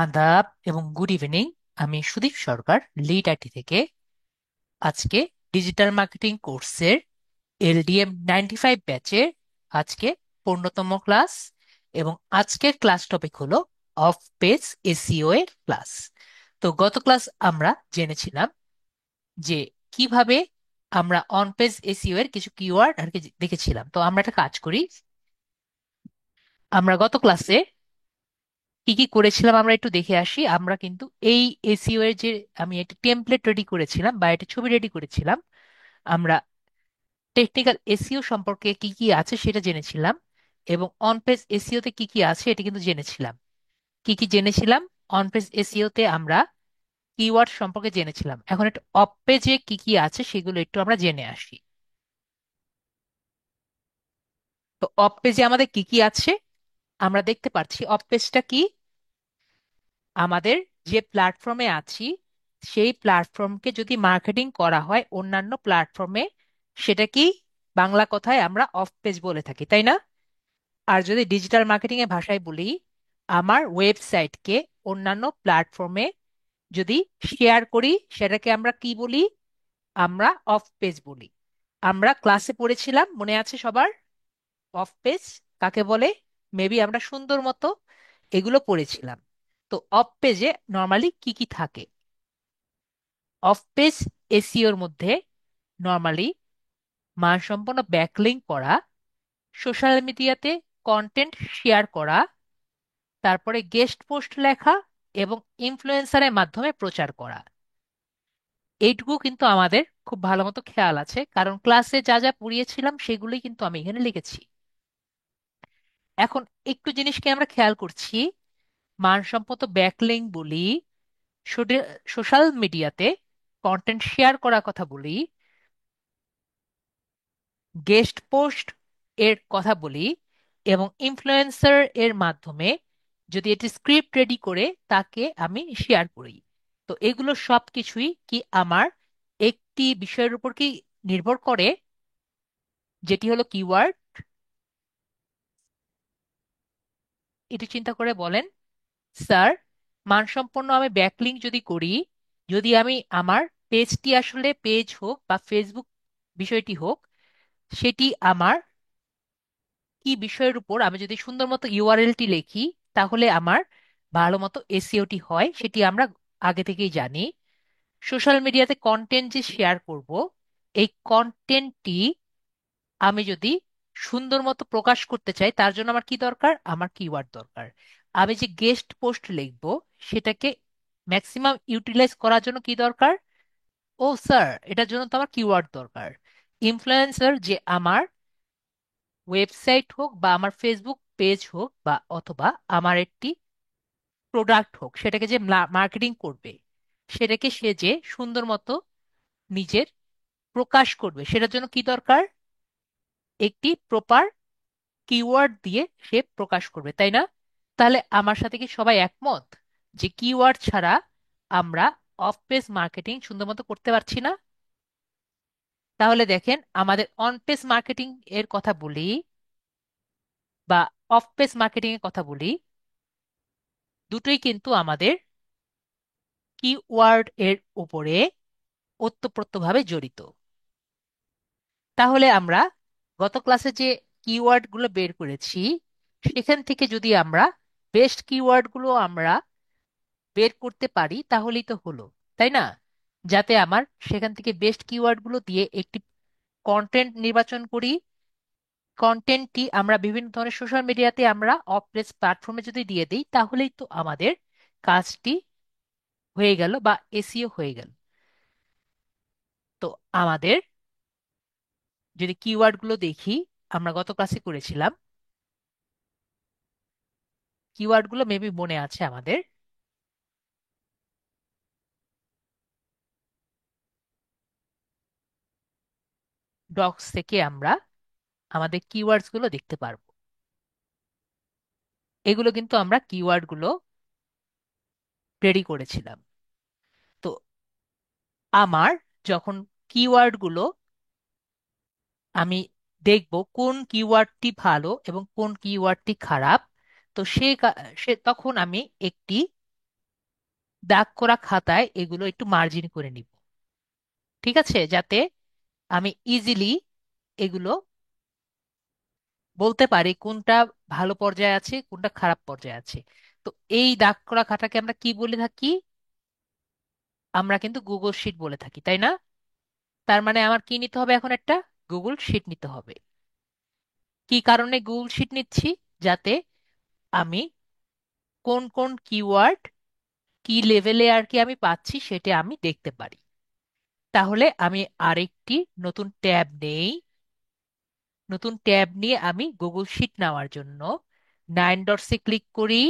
আদাব এবং good evening. আমি সুদীপ সরকার, লিড আইটি থেকে। আজকে ডিজিটাল মার্কেটিং কোর্সের LDM 95 ব্যাচের আজকে 15তম ক্লাস, এবং আজকের ক্লাস টপিক হলো অফ পেজ এসইও এর ক্লাস। তো গত ক্লাস আমরা জেনেছিলাম যে কিভাবে আমরা অন পেজ এসইও এর কিছু কিওয়ার্ড আর কি দেখেছিলাম। তো আমরা একটা কাজ করি, আমরা গত ক্লাসে কি কি করেছিলাম আমরা একটু দেখে আসি। আমরা কিন্তু এই এসইও এর যে আমি একটা টেমপ্লেট রেডি করেছিলাম বা একটা ছবি রেডি করেছিলাম, আমরা টেকনিক্যাল এসইও সম্পর্কে কি কি আছে সেটা জেনেছিলাম, এবং অন পেজ এসইও তে কি কি আছে এটা কিন্তু জেনেছিলাম। কি কি জেনেছিলাম? অন পেজ এসইও তে আমরা কিওয়ার্ড সম্পর্কে জেনেছিলাম। এখন একটু অফ পেজে কি কি আছে সেগুলো একটু আমরা জেনে আসি। তো অফ পেজে আমাদের কি কি আছে আমরা দেখতে পাচ্ছি। অফ পেজটা কি? আমাদের যে প্ল্যাটফর্মে আছি সেই প্ল্যাটফর্মকে যদি মার্কেটিং করা হয় অন্যান্য প্ল্যাটফর্মে, সেটা কি বাংলা কথায় আমরা অফ পেজ বলে থাকি, তাই না? আর যদি ডিজিটাল মার্কেটিং এর ভাষায় বলি, আমার ওয়েবসাইটকে অন্যান্য প্ল্যাটফর্মে যদি শেয়ার করি সেটাকে আমরা কি বলি? আমরা অফ পেজ বলি। আমরা ক্লাসে পড়েছিলাম, মনে আছে সবার? অফ পেজ কাকে বলে? মেবি আমরা সুন্দর মতো এগুলো পড়েছিলাম। তো অফ পেজে নর্মালি কি কি থাকে? অফ পেজ এসইওর মধ্যে নর্মালি মানসম্পন্ন ব্যাকলিঙ্ক করা, সোশ্যাল মিডিয়াতে কন্টেন্ট শেয়ার করা, তারপরে গেস্ট পোস্ট লেখা, এবং ইনফ্লুয়েন্সারের মাধ্যমে প্রচার করা। এইটুকু কিন্তু আমাদের খুব ভালো মতো খেয়াল আছে, কারণ ক্লাসে যা যা পড়িয়েছিলাম সেগুলোই কিন্তু আমি এখানে লিখেছি। এখন একটু জিনিসকে আমরা খেয়াল করছি। মানসম্মত ব্যাকলিঙ্ক বলি, সোশ্যাল মিডিয়াতে কন্টেন্ট শেয়ার করার কথা বলি, গেস্ট পোস্ট এর কথা বলি, এবং ইনফ্লুয়েন্সার এর মাধ্যমে যদি এটি স্ক্রিপ্ট রেডি করে তাকে আমি শেয়ার করি। তো এগুলো সব কিছুই কি আমার একটি বিষয়ের উপর কি নির্ভর করে, যেটি হলো কিওয়ার্ড? এটি চিন্তা করে বলেন স্যার। মানসম্পন্ন আমি ব্যাকলিঙ্ক যদি করি, যদি আমি আমার পেজটি আসলে পেজ হোক বা ফেসবুক বিষয়টি হোক, সেটি আমার কি বিষয়ের উপর আমি যদি সুন্দর মতো ইউআরএলটি লিখি, তাহলে আমার ভালো মতো এসইওটি হয়, সেটি আমরা আগে থেকেই জানি। সোশ্যাল মিডিয়াতে কন্টেন্ট যে শেয়ার করব, এই কন্টেন্টটি আমি যদি সুন্দর মতো প্রকাশ করতে চাই, তার জন্য আমার কি দরকার? আমার কিওয়ার্ড দরকার। আমি যে গেস্ট পোস্ট লিখব, সেটাকে ম্যাক্সিমাম ইউটিলাইজ করার জন্য কি দরকার? ও স্যার, এটার জন্য তো আমার কিওয়ার্ড দরকার। ইনফ্লুয়েন্সার যে আমার ওয়েবসাইট হোক বা আমার ফেসবুক পেজ হোক বা অথবা আমার একটি প্রোডাক্ট হোক, সেটাকে যে মার্কেটিং করবে, সেটাকে সে যে সুন্দর মতো নিজের প্রকাশ করবে, সেটার জন্য কি দরকার? একটি প্রপার কিওয়ার্ড দিয়ে সে প্রকাশ করবে, তাই না? তাহলে আমার সাথে কি সবাই একমত যে কিওয়ার্ড ছাড়া আমরা অফ পেজ মার্কেটিং সুন্দর মতো করতে পারছি না? তাহলে দেখেন, আমাদের অন পেজ মার্কেটিং এর কথা বলি বা অফ পেজ মার্কেটিং এর কথা বলি, দুটোই কিন্তু আমাদের কিওয়ার্ড এর উপরে ওতপ্রোতভাবে জড়িত। তাহলে আমরা গত ক্লাসে যে কিওয়ার্ড গুলো বের করেছি, সেখান থেকে যদি আমরা বেস্ট কিওয়ার্ড গুলো আমরা বের করতে পারি তাহলেই তো হলো, তাই না? যাতে আমার সেখান থেকে বেস্ট কিওয়ার্ড গুলো দিয়ে একটি কন্টেন্ট নির্বাচন করি, কন্টেন্টটি আমরা বিভিন্ন ধরনের সোশ্যাল মিডিয়াতে আমরা অফ পেজ প্ল্যাটফর্মে যদি দিয়ে দিই, তাহলেই তো আমাদের কাজটি হয়ে গেল বা এসইও হয়ে গেল। তো আমাদের যদি কিওয়ার্ড গুলো দেখি, আমরা গত ক্লাসে করেছিলাম, কিওয়ার্ড গুলো মেবি মনে আছে আমাদের। ডক্স থেকে আমরা আমাদের কিওয়ার্ডস গুলো দেখতে পারবো। এগুলো কিন্তু আমরা কিওয়ার্ড গুলো রেডি করেছিলাম। তো আমার যখন কিওয়ার্ড গুলো আমি দেখব কোন কিওয়ার্ডটি ভালো এবং কোন কিওয়ার্ডটি খারাপ, তো সে তখন আমি একটি দাগ করা খাতায় এগুলো একটু মার্জিন করে নিব। ঠিক আছে, যাতে আমি ইজিলি এগুলো বলতে পারি কোনটা ভালো পর্যায়ে আছে কোনটা খারাপ পর্যায়ে আছে। তো এই দাগ করা খাতাকে আমরা কি বলে থাকি? আমরা কিন্তু গুগল শিট বলে থাকি, তাই না? তার মানে আমার কি নিতে হবে এখন? একটা গুগল শিট নিতে হবে। কি কারণে গুগল শিট নিচ্ছি? যাতে আমি কোন কোন কিওয়ার্ড কি লেভেলে আর কি আমি পাচ্ছি সেটা আমি দেখতে পারি। তাহলে আমি আরেকটি নতুন ট্যাব নেই। নতুন ট্যাব নিয়ে আমি গুগল শিট নেওয়ার জন্য 9 ডটসে ক্লিক করি।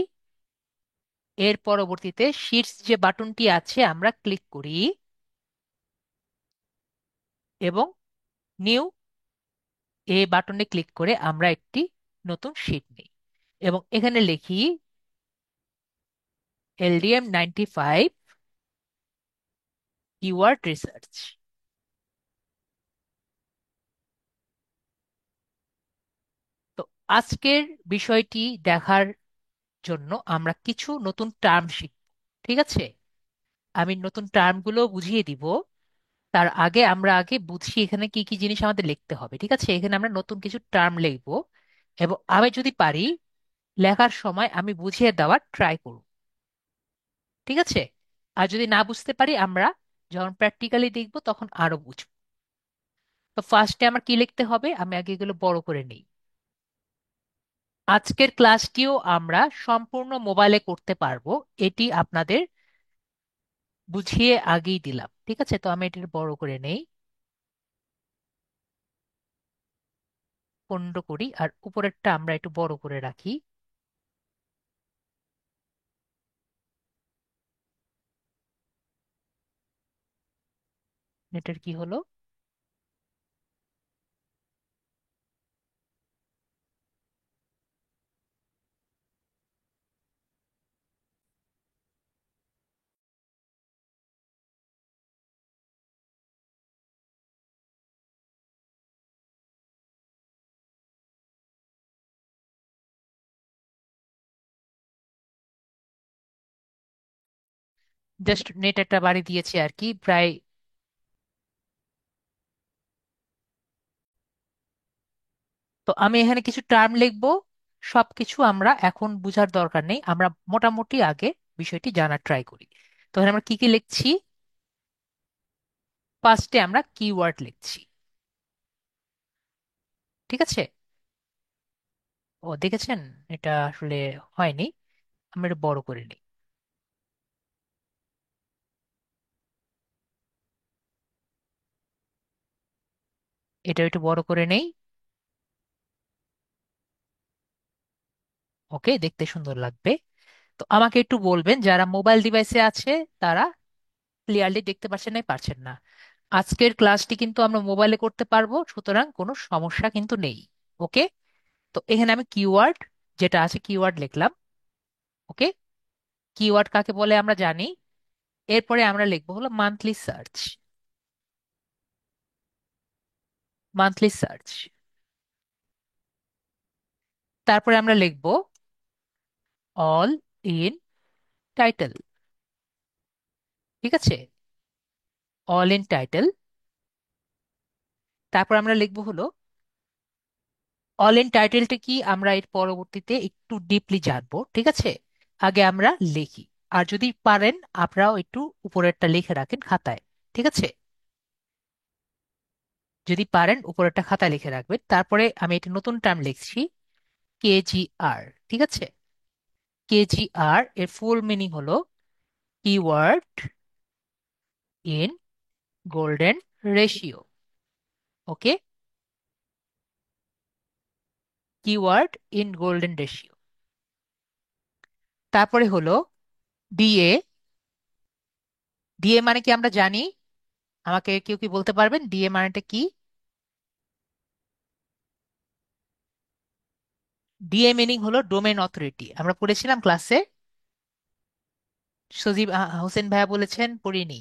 এর পরবর্তীতে শিটস যে বাটনটি আছে আমরা ক্লিক করি এবং নিউ এ বাটনে ক্লিক করে আমরা একটি নতুন শিট নিই এবং এখানে লিখি LDM95 কিওয়ার্ড রিসার্চ। তো আজকের বিষয়টি দেখার জন্য আমরা কিছু নতুন টার্ম শিখব। ঠিক আছে, আমি নতুন টার্মগুলো বুঝিয়ে দিব। তার আগে আমরা আগে বুঝি এখানে কি কি জিনিস আমাদের লিখতে হবে। ঠিক আছে, এখানে আমরা নতুন কিছু টার্ম লিখবো এবং আমি যদি পারি লেখার সময় আমি বুঝিয়ে দেওয়ার ট্রাই করব। ঠিক আছে, আর যদি না বুঝতে পারি আমরা যখন প্র্যাকটিক্যালি দেখবো তখন আরো বুঝবো। তো ফার্স্টে আমার কি লিখতে হবে আমি আগে এগুলো বড় করে নিই। আজকের ক্লাসটিও আমরা সম্পূর্ণ মোবাইলে করতে পারবো, এটি আপনাদের বুঝিয়ে আগেই দিলাম। ঠিক আছে, তো আমি এটির বড় করে নেই, 15 করি, আর উপরেরটা আমরা একটু বড় করে রাখি। এটার কি হলো? জাস্ট নেট একটা বাড়ি দিয়েছি আর কি, প্রায়। তো আমি এখানে কিছু টার্ম লিখবো। সবকিছু আমরা এখন বুঝার দরকার নেই, আমরা মোটামুটি আগে বিষয়টি জানার ট্রাই করি। তো এখানে আমরা কি কি লিখছি? ফার্স্টে আমরা কিওয়ার্ড লিখছি। ঠিক আছে, ও দেখেছেন এটা আসলে হয়নি, আমরা এটা বড় করে নিই। এটা একটু বড় করে নেই। ওকে, দেখতে সুন্দর লাগবে। তো আমাকে একটু বলবেন যারা মোবাইল ডিভাইসে আছে তারা ক্লিয়ারলি দেখতে পাচ্ছেন না পারছেন না। আজকের ক্লাসটি কিন্তু আমরা মোবাইলে করতে পারবো, সুতরাং কোনো সমস্যা কিন্তু নেই। ওকে, তো এখানে আমি কিওয়ার্ড যেটা আছে কিওয়ার্ড লিখলাম। ওকে, কিওয়ার্ড কাকে বলে আমরা জানি। এরপরে আমরা লিখবো হলো মান্থলি সার্চ। মান্থলি সার্চ, তারপরে আমরা লিখবো অল ইন টাইটেল। ঠিক আছে, অল ইন টাইটেল। তারপর আমরা লিখবো হলো অল ইন টাইটেলটা কি আমরা এর পরবর্তীতে একটু ডিপলি জানবো। ঠিক আছে, আগে আমরা লিখি। আর যদি পারেন আপনারাও একটু উপরেরটা লিখে রাখেন খাতায়। ঠিক আছে, যদি পারেন উপরেরটা খাতায় লিখে রাখবেন। তারপরে আমি একটি নতুন টার্ম লিখছি, KGR। ঠিক আছে, KGR এর ফুল মিনিং হলো keyword in golden ratio. Okay, keyword in golden ratio. তারপরে হলো DA। ডিএ মানে কি আমরা জানি, আমাকে কেউ কি বলতে পারবেন ডিএ মানেটা কি? ডিএ মিনিং হলো ডোমেন অথরিটি, আমরা পড়েছিলাম ক্লাসে। সজীব হোসেন ভাইয়া বলেছেন পড়িনি।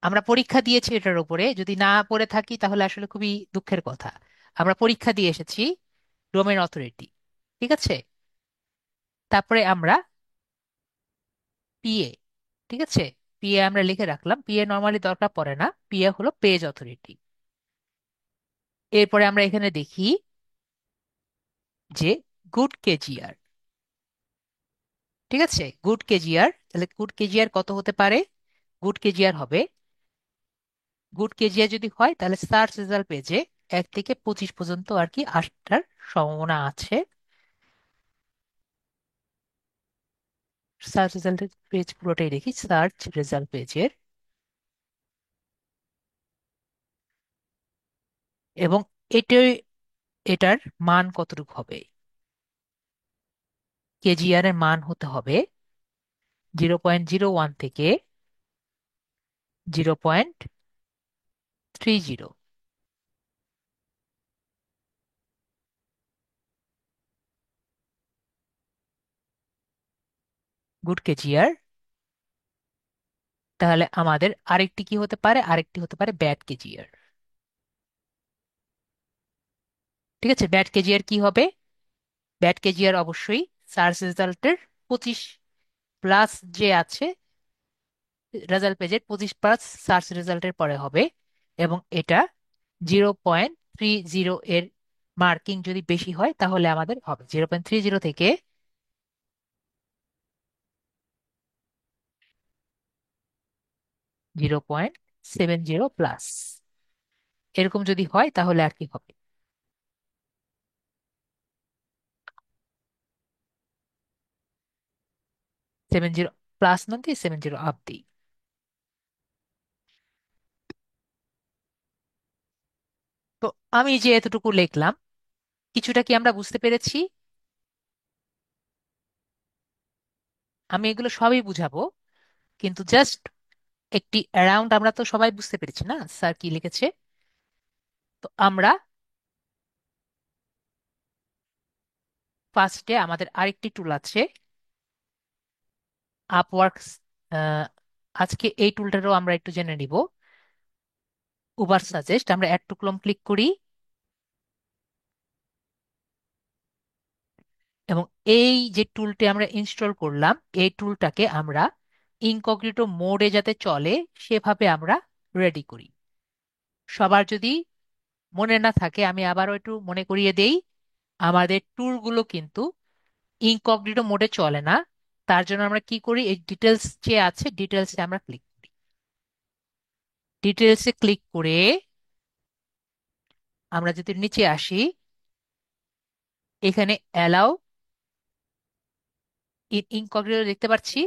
আমরা পরীক্ষা দিয়েছি এটার উপরে, যদি না পড়ে থাকি তাহলে আসলে খুবই দুঃখের কথা। আমরা পরীক্ষা দিয়ে এসেছি ডোমেন অথরিটি। ঠিক আছে, তারপরে আমরা পিএ। ঠিক আছে, পিএ আমরা লিখে রাখলাম, পিএ নর্মালি দরকার পড়ে না, পিএ হলো পেজ অথরিটি। এরপরে আমরা এখানে দেখি যে গুড কেজিআর। ঠিক আছে, গুড কেজিআর, তাহলে গুড কেজিআর কত হতে পারে? গুড কেজিআর হবে, গুড কেজিআর যদি হয় তাহলে সার্চ রেজাল্ট পেজে 1 থেকে 25 পর্যন্ত আর কি আসার সম্ভাবনা আছে। সার্চ রেজাল্টের পেজ পুরোটাই দেখি, সার্চ রেজাল্ট পেজের, এবং এটার এটার মান কতটুকু হবে? কেজিআর এর মান হতে হবে 0.01 থেকে 0.30। গুড কেজিআর, তাহলে আমাদের আরেকটি কি হতে পারে? আরেকটি হতে পারে ব্যাড কেজিআর। ঠিক আছে, ব্যাড কেজিআর কি হবে? ব্যাড কেজিআর অবশ্যই সার্চ রেজাল্টের 25 প্লাস যে আছে, রেজাল্ট পেজের 25 প্লাস সার্চ রেজাল্টের পরে হবে, এবং এটা 0.30 এর মার্কিং যদি বেশি হয় তাহলে আমাদের হবে 0.30 থেকে 0.70 প্লাস। এরকম যদি হয় তাহলে আর কি হবে? 70 প্লাস না দিয়ে 70 আপ দিই। তো আমি যে এতটুকু লিখলাম, কিছুটা কি আমরা বুঝতে পেরেছি? আমি এগুলো সবই বুঝাবো, কিন্তু জাস্ট একটি অ্যারাউন্ড আমরা তো সবাই বুঝতে পেরেছি না স্যার কি লিখেছে। তো আমরা ফার্স্টে আমাদের আরেকটি টুল আছে, আপওয়ার্কস। আজকে এই টুলটারও আমরা একটু জেনে নিব। উবার সাজেস্ট, আমরা অ্যাড টু ক্রোম ক্লিক করি, এবং এই যে টুলটি আমরা ইনস্টল করলাম এই টুলটাকে আমরা ইনকগনিটো মোডে যাতে চলে সেভাবে আমরা রেডি করি। সবার যদি মনে না থাকে আমি আবারও একটু মনে করিয়ে দেই, আমাদের টুলগুলো কিন্তু ইনকগনিটো মোডে চলে না। তার জন্য আমরা কি করি, এই ডিটেলস যে আছে ডিটেলসে আমরা ক্লিক করি। ডিটেলসে ক্লিক করে আমরা যদি নিচে আসি, এখানে অ্যালাউ ইন ইনকগনিটো দেখতে পাচ্ছি।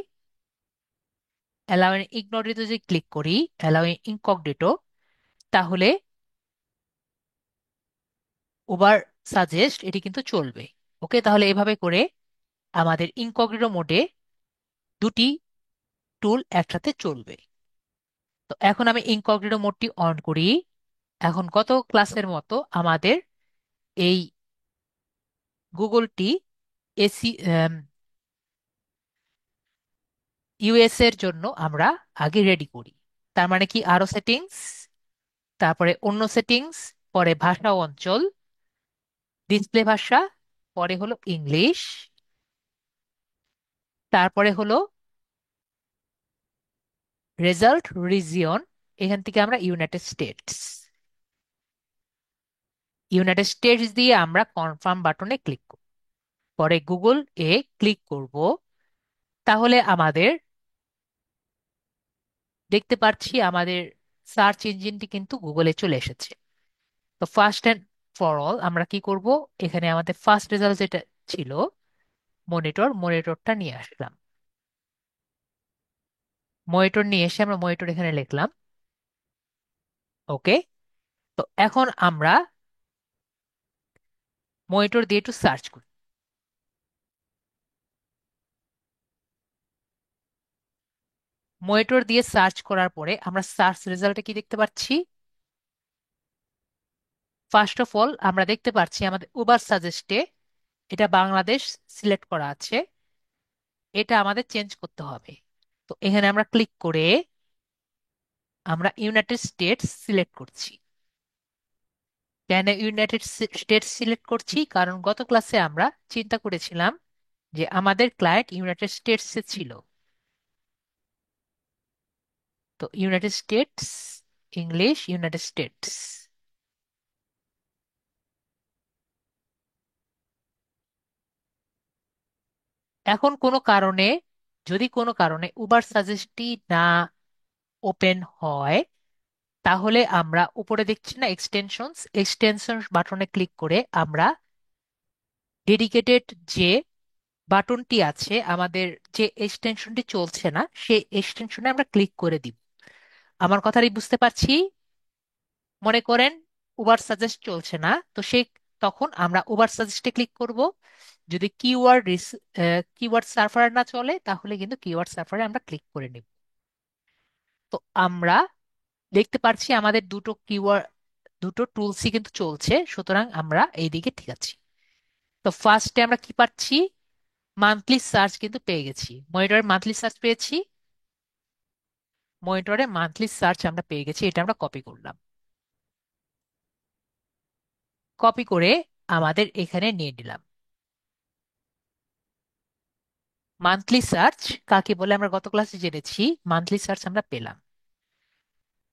অ্যালাউ ইন ইগনোরিটো যদি ক্লিক করি, অ্যালাউ ইন ইনকগনিটো, তাহলে ওভার সাজেস্ট এটি কিন্তু চলবে। ওকে, তাহলে এভাবে করে আমাদের ইনকগনিটো মোডে দুটি টুল একসাথে চলবে। তো এখন আমি ইনকগনিটো মোডটি অন করি। এখন গত ক্লাসের মতো আমাদের এই গুগলটি এসি ইউএস এর জন্য আমরা আগে রেডি করি। তার মানে কি, আরো সেটিংস, তারপরে অন্য সেটিংস, পরে ভাষা ও অঞ্চল, ডিসপ্লে ভাষা, পরে হলো ইংলিশ, তারপরে হলো রেজাল্ট রিজিয়ন, এখান থেকে আমরা ইউনাইটেড স্টেটস, ইউনাইটেড স্টেটস দিয়ে আমরা কনফার্ম বাটনে ক্লিক করব, পরে গুগল এ ক্লিক করব। তাহলে আমাদের দেখতে পাচ্ছি আমাদের সার্চ ইঞ্জিনটি কিন্তু গুগলে চলে এসেছে। তো ফার্স্ট অ্যান্ড ফর অল আমরা কি করব, এখানে আমাদের ফার্স্ট রেজাল্ট যেটা ছিল মনিটর, মনিটরটা নিয়ে আসলাম। মনিটর নিয়ে এসে আমরা মনিটর এখানে লিখলাম। ওকে, তো এখন আমরা মনিটর দিয়ে একটু সার্চ করি। মনিটর দিয়ে সার্চ করার পরে আমরা সার্চ রেজাল্টে কি দেখতে পাচ্ছি? ফার্স্ট অফ অল আমরা দেখতে পাচ্ছি আমাদের উবার সাজেস্টে এটা বাংলাদেশ সিলেক্ট করা আছে, এটা আমাদের চেঞ্জ করতে হবে। তো এখানে আমরা ক্লিক করে আমরা ইউনাইটেড স্টেটস সিলেক্ট করছি। কেন ইউনাইটেড স্টেটস সিলেক্ট করছি? কারণ গত ক্লাসে আমরা চিন্তা করেছিলাম যে আমাদের ক্লায়েন্ট ইউনাইটেড স্টেটসে ছিল। তো United states, English, United states. এখন কোনো কারণে, যদি কোনো কারণে উবার সাজেস্টটি না ওপেন হয়, তাহলে আমরা উপরে দেখছি না এক্সটেনশনস, এক্সটেনশন বাটনে ক্লিক করে আমরা ডেডিকেটেড যে বাটনটি আছে, আমাদের যে এক্সটেনশনটি চলছে না সেই এক্সটেনশনে আমরা ক্লিক করে দিব। আমার কথাই বুঝতে পারছি? মনে করেন উবার সাজেস্ট চলছে না, তো তখন আমরা উবার সাজেস্টে ক্লিক করব। যদি কিওয়ার্ড সার্ভার না চলে, তাহলে কিন্তু কিওয়ার্ড সার্ভারে আমরা ক্লিক করে নিব। তো আমরা দেখতে পাচ্ছি আমাদের দুটো টুলসই কিন্তু চলছে, সুতরাং আমরা এইদিকে ঠিক আছি। তো ফার্স্টে আমরা কি পাচ্ছি? মান্থলি সার্চ কিন্তু পেয়ে গেছি, মনিটরে মান্থলি সার্চ পেয়েছি। মনিটরে মান্থলি সার্চ আমরা পেয়ে গেছি, এটা আমরা কপি করলাম। কপি করে আমাদের এখানে নিয়ে নিলাম। মান্থলি সার্চ কাকে বলে আমরা গত ক্লাসে জেনেছি, মান্থলি সার্চ আমরা পেলাম।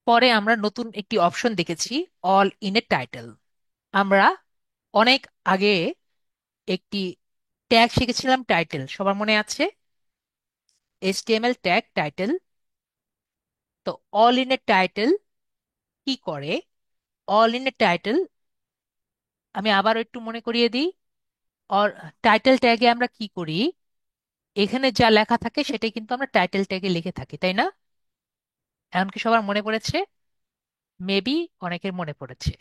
পরে আমরা নতুন একটি অপশন দেখেছি, অল ইন এ টাইটেল। আমরা অনেক আগে একটি ট্যাগ শিখেছিলাম, টাইটেল, সবার মনে আছে? HTML tag title. তো অল ইন এ টাইটেল কি করে? অল ইন এ টাইটেল আমি আবার একটু মনে করিয়ে দিই। অর টাইটেল ট্যাগে আমরা কি করি? এখানে যা লেখা থাকে সেটাই কিন্তু আমরা টাইটেল ট্যাগে লিখে থাকি, তাই না? এমনকি সবার মনে পড়েছে? মেবি অনেকের মনে পড়েছে।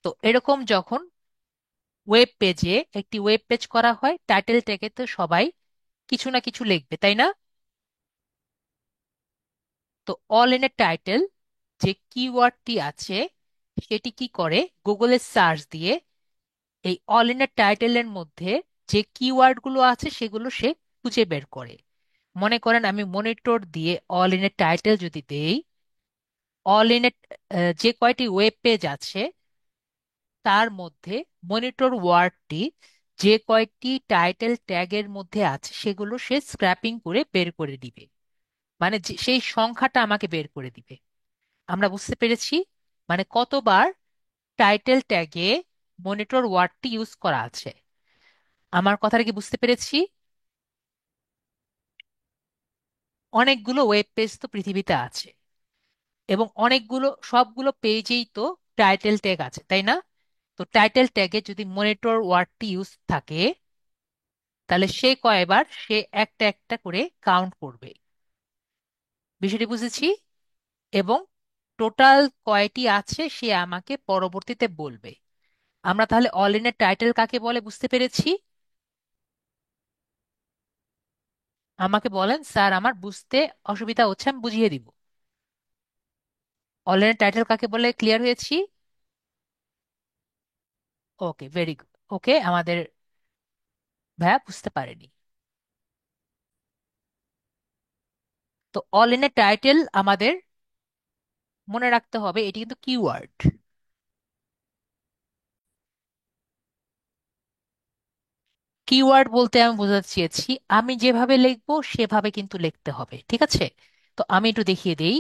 তো এরকম যখন ওয়েব পেজে একটি ওয়েব পেজ করা হয়, টাইটেল ট্যাগে তো সবাই কিছু না কিছু লিখবে, তাই না? তো অল ইন এ টাইটেল যে কিওয়ার্ডটি আছে, সেটি কি করে? গুগলে সার্চ দিয়ে এই অল ইন এ টাইটেলের মধ্যে যে কিওয়ার্ড গুলো আছে সেগুলো সে খুঁজে বের করে। মনে করেন আমি মনিটর দিয়ে অল ইন এ টাইটেল যদি দেই, অল ইন এ যে কয়টি ওয়েব পেজ আছে তার মধ্যে মনিটর ওয়ার্ডটি যে কয়টি টাইটেল ট্যাগের মধ্যে আছে সেগুলো সে স্ক্র্যাপিং করে বের করে দিবে। মানে সেই সংখ্যাটা আমাকে বের করে দিবে। আমরা বুঝতে পেরেছি মানে কতবার টাইটেল ট্যাগে মনিটর ওয়ার্ডটি ইউজ করা আছে। আমার কথাটা কি বুঝতে পেরেছি? অনেকগুলো ওয়েব পেজ তো পৃথিবীতে আছে, এবং সবগুলো পেজেই তো টাইটেল ট্যাগ আছে, তাই না? তো টাইটেল ট্যাগে যদি মনিটর ওয়ার্ডটি ইউজ থাকে, তাহলে সে কয়বার সে একটা একটা করে কাউন্ট করবে। বিষয়টি বুঝেছি। এবং টোটাল কয়টি আছে সে আমাকে পরবর্তীতে বলবে। আমরা তাহলে অল ইন এ টাইটেল কাকে বলে বুঝতে পেরেছি। আমাকে বলেন স্যার, আমার বুঝতে অসুবিধা হচ্ছে, আমি বুঝিয়ে দিব। অল ইন এ টাইটেল কাকে বলে ক্লিয়ার হয়েছি? ওকে, ভেরি গুড। ওকে, আমাদের ভাইয়া বুঝতে পারেনি। তো অল ইন এ টাইটেল আমাদের মনে রাখতে হবে এটি কিন্তু কিওয়ার্ড। কিওয়ার্ড বলতে আমি বোঝাতে চেয়েছি আমি যেভাবে লিখবো সেভাবে কিন্তু লিখতে হবে, ঠিক আছে? তো আমি একটু দেখিয়ে দেই।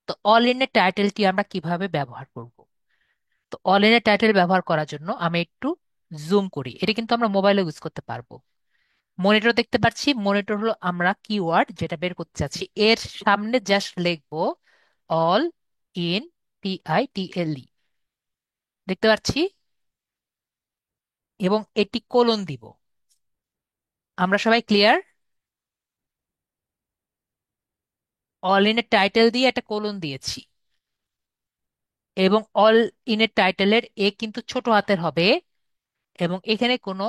তো অল ইন এ টাইটেলটি আমরা কিভাবে ব্যবহার করব। তো অল ইন এ টাইটেল ব্যবহার করার জন্য আমি একটু জুম করি, এটা কিন্তু আমরা মোবাইলে ইউজ করতে পারবো। মনিটর দেখতে পাচ্ছি, মনিটর হলো আমরা কিওয়ার্ড যেটা বের করতে চাচ্ছি, এর সামনে জাস্ট লিখবো অল ইন, TITLE, দেখতে পাচ্ছি, এবং এটি কোলন দিব। আমরা সবাই clear? All in a title দিয়ে একটা কোলন দিয়েছি, এবং অল ইন এ টাইটেলের এ কিন্তু ছোট হাতের হবে, এবং এখানে কোনো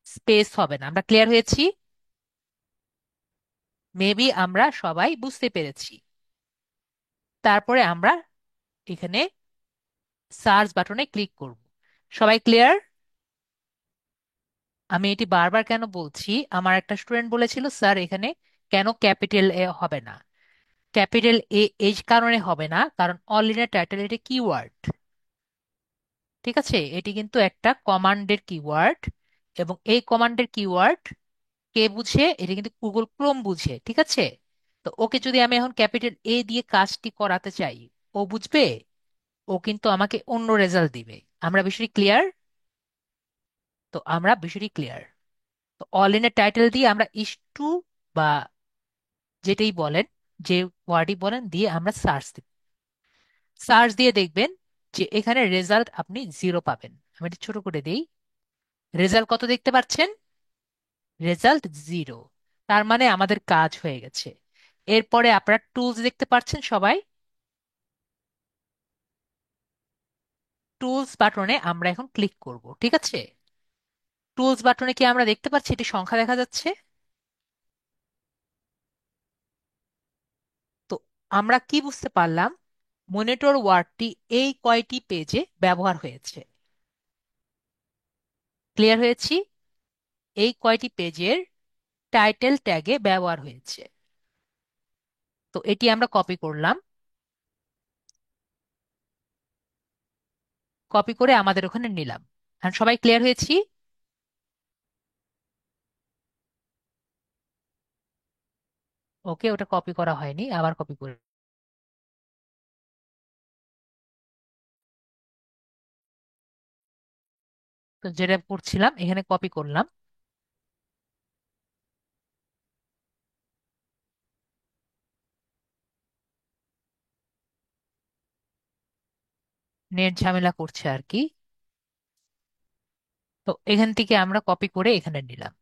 স্পেস হবে না। আমরা ক্লিয়ার হয়েছি? মেবি আমরা সবাই বুঝতে পেরেছি। তারপরে আমরা এখানে সার্চ বাটনে ক্লিক করব। সবাই ক্লিয়ার? আমি এটি বারবার কেন বলছি, আমার একটা স্টুডেন্ট বলেছিল স্যার এখানে কেন ক্যাপিটাল এ হবে না। ক্যাপিটাল এ এই কারণে হবে না, কারণ অল ইন এ টাইটেল এটি কিওয়ার্ড, ঠিক আছে? এটি কিন্তু একটা কমান্ডের কিওয়ার্ড, এবং এই কমান্ডের কিওয়ার্ড কে বুঝে? এটা কিন্তু গুগল ক্রোম বুঝে, ঠিক আছে? তো ওকে যদি আমি এখন ক্যাপিটাল এ দিয়ে কাজটি করাতে চাই, ও বুঝবে? ও কিন্তু আমাকে অন্য রেজাল্ট দিবে। আমরা বিষয়টি ক্লিয়ার? তো আমরা বিষয়টি ক্লিয়ার। তো অল ইন এ টাইটেল দিয়ে আমরা ইস টু বা যেটাই বলেন, যে ওয়ার্ডই বলেন দিয়ে আমরা সার্চ দিব। সার্চ দিয়ে দেখবেন যে এখানে রেজাল্ট আপনি 0 পাবেন। আমি এটা ছোট করে দিই। রেজাল্ট কত দেখতে পাচ্ছেন? রেজাল্ট 0। তার মানে আমাদের কাজ হয়ে গেছে। এরপরে আপনারা টুলস দেখতে পাচ্ছেন সবাই। টুলস বাটনে আমরা এখন ক্লিক করব, ঠিক আছে? টুলস বাটনে কি আমরা দেখতে পাচ্ছি এটি সংখ্যা দেখা যাচ্ছে? তো আমরা কি বুঝতে পারলাম? মনিটর ওয়ার্ডটি এই কয়টি পেজে ব্যবহার হয়েছে। ক্লিয়ার হয়েছি? এই কয়টি পেজের টাইটেল ট্যাগে ব্যবহার হয়েছে। তো এটি আমরা কপি করলাম। কপি করে আমাদের ওখানে নিলাম। এখন সবাই ক্লিয়ার হয়েছি? ওকে, ওটা কপি করা হয়নি, আবার কপি করে। তো যেটা করছিলাম এখানে কপি করলাম। নেট ঝামেলা করছে আর কি। তো এখান থেকে আমরা কপি করে এখানে নিলাম।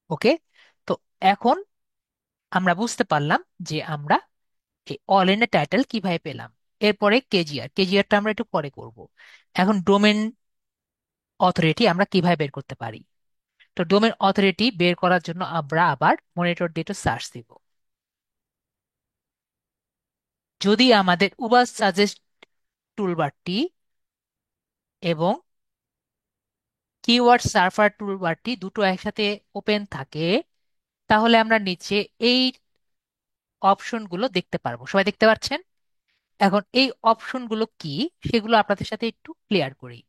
ওকে। তো এখন আমরা বুঝতে পারলাম যে আমরা এই অল ইন টাইটেল কিভাবে পেলাম। এরপরে কেজিআর, কেজিআরটা আমরা একটু পরে করব। এখন ডোমেন অথরিটি আমরা কিভাবে বের করতে পারি। তো ডোমেন অথরিটি বের করার জন্য আমরা আবার মনিটর দিয়ে একটু সার্চ দিব। যদি আমাদের উবার সাজেস্ট টুলবারটি এবং কিওয়ার্ড সার্ভার টুলবারটি দুটো একসাথে ওপেন থাকে, তাহলে আমরা নিচে এই অপশনগুলো দেখতে পারবো। সবাই দেখতে পাচ্ছেন? এখন এই অপশনগুলো কি সেগুলো আপনাদের সাথে একটু ক্লিয়ার করি।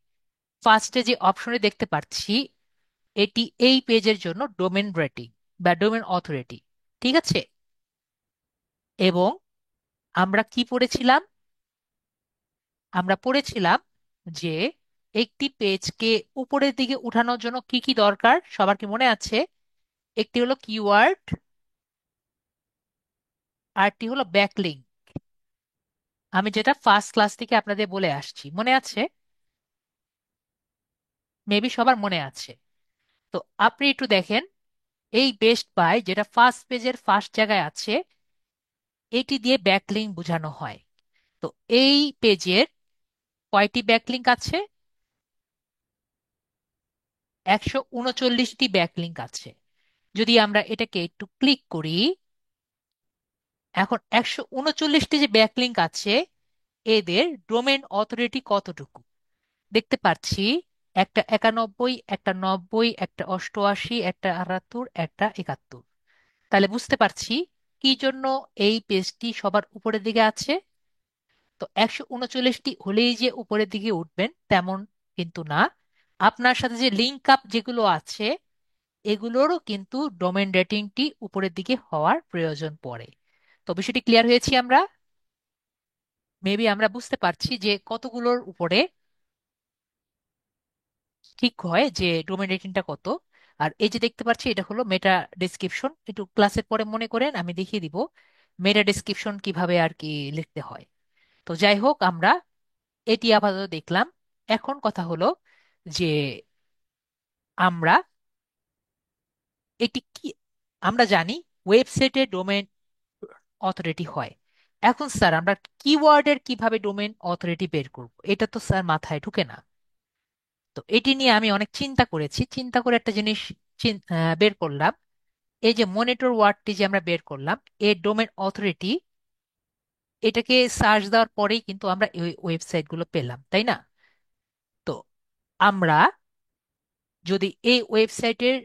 ফার্স্টে যে অপশনে দেখতে পাচ্ছি, এটি এই পেজের জন্য ডোমেন রেটিং বা ডোমেন অথরিটি, ঠিক আছে? এবং আমরা কি পড়েছিলাম? আমরা পড়েছিলাম যে একটি পেজকে উপরের দিকে উঠানোর জন্য কি কি দরকার, সবার কি মনে আছে? একটি হলো কিওয়ার্ড, আরটি হলো ব্যাকলিঙ্ক। আমি যেটা ফার্স্ট ক্লাস থেকে আপনাদের বলে আসছি, মনে আছে? মেবি সবার মনে আছে। তো আপনি একটু দেখেন, এই বেস্ট বাই যেটা ফার্স্ট পেজের ফার্স্ট জায়গায় আছে, এটি দিয়ে ব্যাকলিঙ্ক বোঝানো হয়। তো এই পেজের কয়টি ব্যাকলিঙ্ক আছে? 139টি ব্যাকলিঙ্ক আছে। যদি আমরা এটাকে একটু ক্লিক করি, এখন 139টি যে ব্যাকলিঙ্ক আছে, এদের ডোমেন অথরিটি কতটুকু দেখতে পাচ্ছি? একটা 91, একটা 90, একটা 88, একটা 78, একটা 71। তাহলে বুঝতে পারছি কি জন্য এই পেজটি সবার উপরের দিকে আছে। তো 139টি হলেই যে উপরের দিকে উঠবেন তেমন কিন্তু না। আপনার সাথে যে লিঙ্ক আপ যেগুলো আছে, এগুলোরও কিন্তু ডোমেন রেটিংটি উপরের দিকে হওয়ার প্রয়োজন পড়ে। তো বিষয়টি ক্লিয়ার হয়েছি আমরা? মেবি আমরা বুঝতে পারছি যে কতগুলোর উপরে ঠিক হয় যে ডোমেন রেটিংটা কত। আর এই যে দেখতে পাচ্ছি এটা হলো মেটা ডেসক্রিপশন। একটু ক্লাসের পরে মনে করেন আমি দেখিয়ে দিব মেটা ডেসক্রিপশন কিভাবে আর কি লিখতে হয়। তো যাই হোক, আমরা এটি আপাতত দেখলাম। এখন কথা হলো যে আমরা এটি কি, আমরা জানি ওয়েবসাইটে ডোমেন অথরিটি হয়। এখন স্যার আমরা কিওয়ার্ডের কিভাবে ডোমেন অথরিটি বের করব, এটা তো স্যার মাথায় ঢুকে না। তো এটি নিয়ে আমি অনেক চিন্তা করেছি, চিন্তা করে একটা জিনিস বের করলাম। এই যে মনিটর ওয়ার্ডটি যে আমরা বের করলাম, এর ডোমেন অথরিটি, এটাকে সার্চ দেওয়ার পরেই কিন্তু আমরা এই ওয়েবসাইট গুলো পেলাম, তাই না? তো আমরা যদি এই ওয়েবসাইটের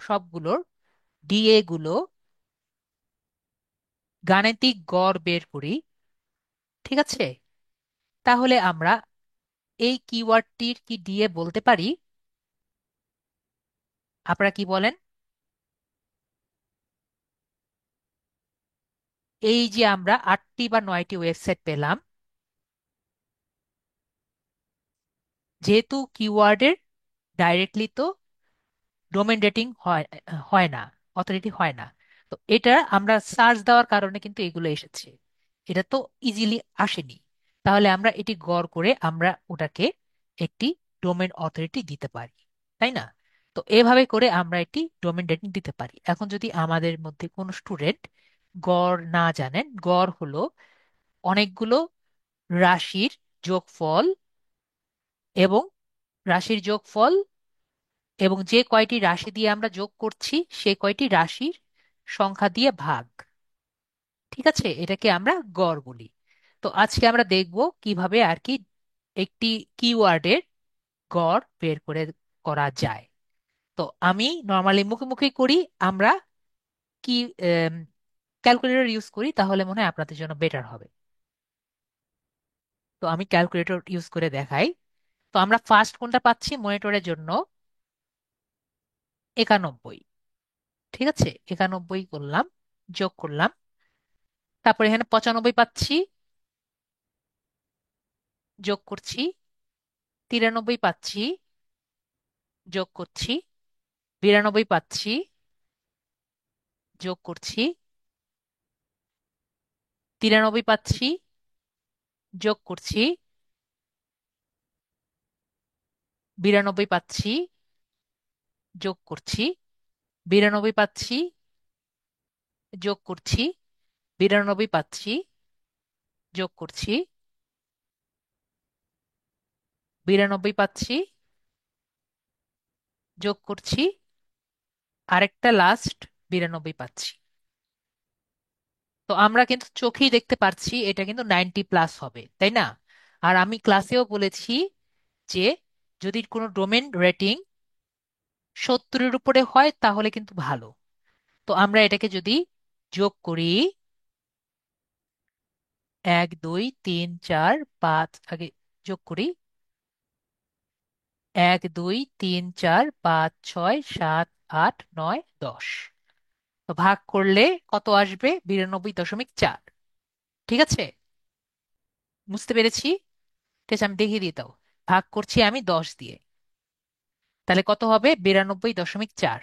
সবগুলোর ডিএ গুলো গাণিতিক গড় বের করি, ঠিক আছে? তাহলে আমরা এই কিওয়ার্ডটির কি ডিএ বলতে পারি? আপনারা কি বলেন? এই যে আমরা 8টি বা 9টি ওয়েবসাইট পেলাম, যেহেতু কিওয়ার্ডের ডাইরেক্টলি তো ডোমেন রেটিং হয় হয় না, অথরিটি হয় না, তো এটা আমরা সার্চ দেওয়ার কারণে কিন্তু এগুলো এসেছে। এটা তো ইজিলি আসেনি। তাহলে আমরা এটি গড় করে আমরা ওটাকে একটি ডোমেন অথরিটি দিতে পারি, তাই না? তো এভাবে করে আমরা একটি ডোমেন রেটিং দিতে পারি। এখন যদি আমাদের মধ্যে কোনো স্টুডেন্ট গড় না জানেন, গড় হলো অনেকগুলো রাশির যোগফল, এবং রাশির যোগফল এবং যে কয়টি রাশি দিয়ে আমরা যোগ করছি সে কয়টি রাশির সংখ্যা দিয়ে ভাগ। ঠিক আছে, এটাকে আমরা গড় বলি। তো আজকে আমরা দেখব কিভাবে আর কি একটি কিওয়ার্ডের গড় বের করে করা যায়। তো আমি নর্মালি মুখে মুখে করি, আমরা কি ক্যালকুলেটর ইউজ করি তাহলে মনে হয় আপনাদের জন্য বেটার হবে। তো আমি ক্যালকুলেটর ইউজ করে দেখাই। তো আমরা ফার্স্ট কোনটা পাচ্ছি মনিটরের জন্য? 91। ঠিক আছে, 91 করলাম, যোগ করলাম। তারপর এখানে 95 পাচ্ছি, যোগ করছি। 93 পাচ্ছি, যোগ করছি। 92 পাচ্ছি, যোগ করছি। 93 পাচ্ছি, যোগ করছি। 92 পাচ্ছি, যোগ করছি। 92 পাচ্ছি, যোগ করছি। 92 পাচ্ছি, যোগ করছি। 92 পাচ্ছি, যোগ করছি। আরেকটা লাস্ট 92 পাচ্ছি। তো আমরা কিন্তু চোখেই দেখতে পাচ্ছি এটা কিন্তু 90+ হবে, তাই না? আর আমি ক্লাসেও বলেছি যে যদি কোনো ডোমেন রেটিং 70-এর উপরে হয় তাহলে কিন্তু ভালো। তো আমরা এটাকে যদি যোগ করি, 1 2 3 4 5, আগে যোগ করি, 1 2 3 4 5 6 7 8 9 10। তো ভাগ করলে কত আসবে? 92.4। ঠিক আছে, বুঝতে পেরেছি। ঠিক আছে, আমি দেখিয়ে দিই তাও। ভাগ করছি আমি 10 দিয়ে, তাহলে কত হবে? 92.4।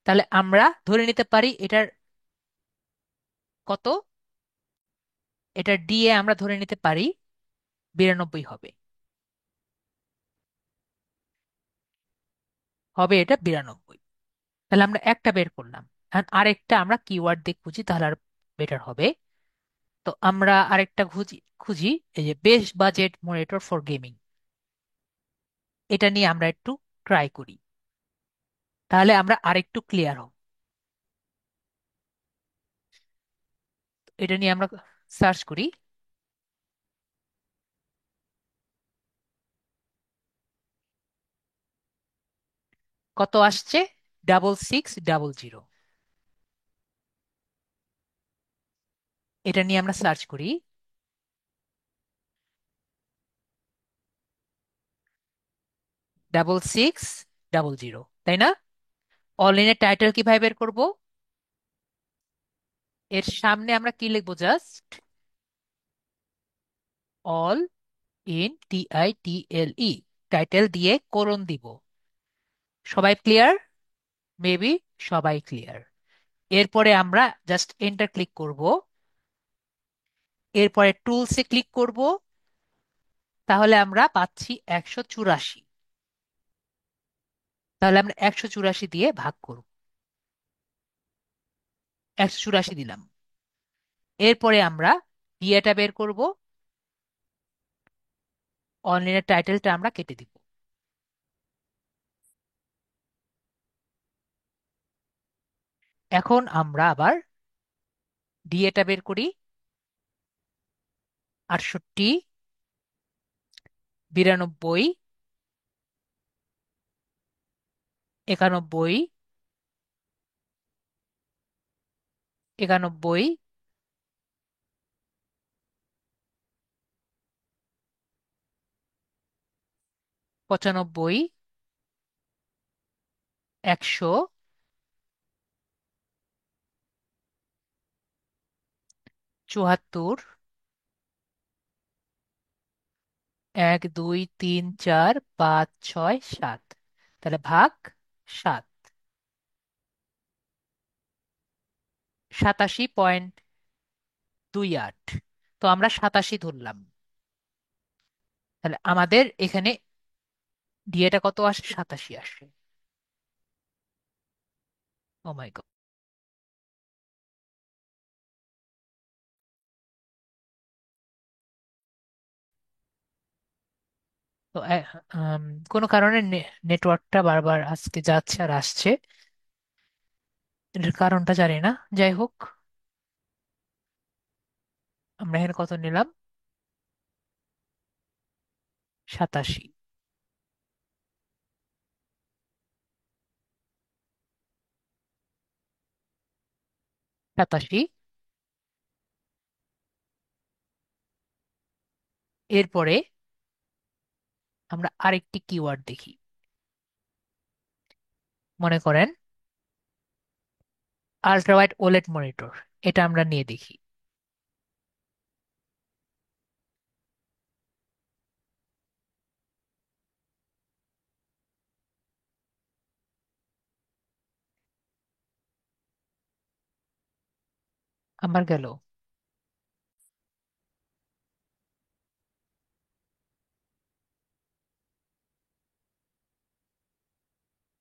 তাহলে আমরা ধরে নিতে পারি এটার কত, এটা দিয়ে আমরা ধরে নিতে পারি 92 হবে। হবে এটা 92। তাহলে আমরা একটা বের করলাম। এখন আরেকটা আমরা কিওয়ার্ড দিয়ে খুঁজি তাহলে আর বেটার হবে। তো আমরা আরেকটা খুঁজি খুঁজি এই যে best budget monitor for gaming, এটা নিয়ে আমরা একটু ট্রাই করি, তাহলে আমরা আরেকটু ক্লিয়ার হব। এটা নিয়ে আমরা সার্চ করি। কত আসছে? 6600। এটা নিয়ে আমরা সার্চ করি। 6600, তাই না? অনলাইনের টাইটেল কিভাবে বের করব? এর সামনে আমরা কি লিখবো? Just all in, TITLE, title দিয়ে কোলন দিব। সবাই ক্লিয়ার? মেবি সবাই ক্লিয়ার। এরপরে আমরা জাস্ট এন্টার ক্লিক করব। এরপরে টুলসে ক্লিক করব। তাহলে আমরা পাচ্ছি 184। তাহলে আমরা 184 দিয়ে ভাগ করব। 184 দিলাম। এরপরে আমরা ডিএটা বের করব। অনলাইনের টাইটেলটা আমরা কেটে দিব। এখন আমরা আবার ডিএটা বের করি। 68, 92, 91, 91, 95, 100, 74, 1 2 3 4 5 6 7, তাহলে ভাগ 7, 87.28। তো আমরা 87 ধরলাম। তাহলে আমাদের এখানে ডিএটা কত আসে? 87 আসে। ও মাই গড। তো আম, কোনো কারণে নেটওয়ার্কটা বারবার আজকে যাচ্ছে আর আসছে। এটার কারণটা জানি না। যাই হোক, আমরা এখানে কত নিলাম? 87। 87। এরপরে আমরা আরেকটি কিওয়ার্ড দেখি। মনে করেন আল্ট্রা ওয়াইড ওলেড মনিটর, এটা আমরা নিয়ে দেখি। আমার গেল।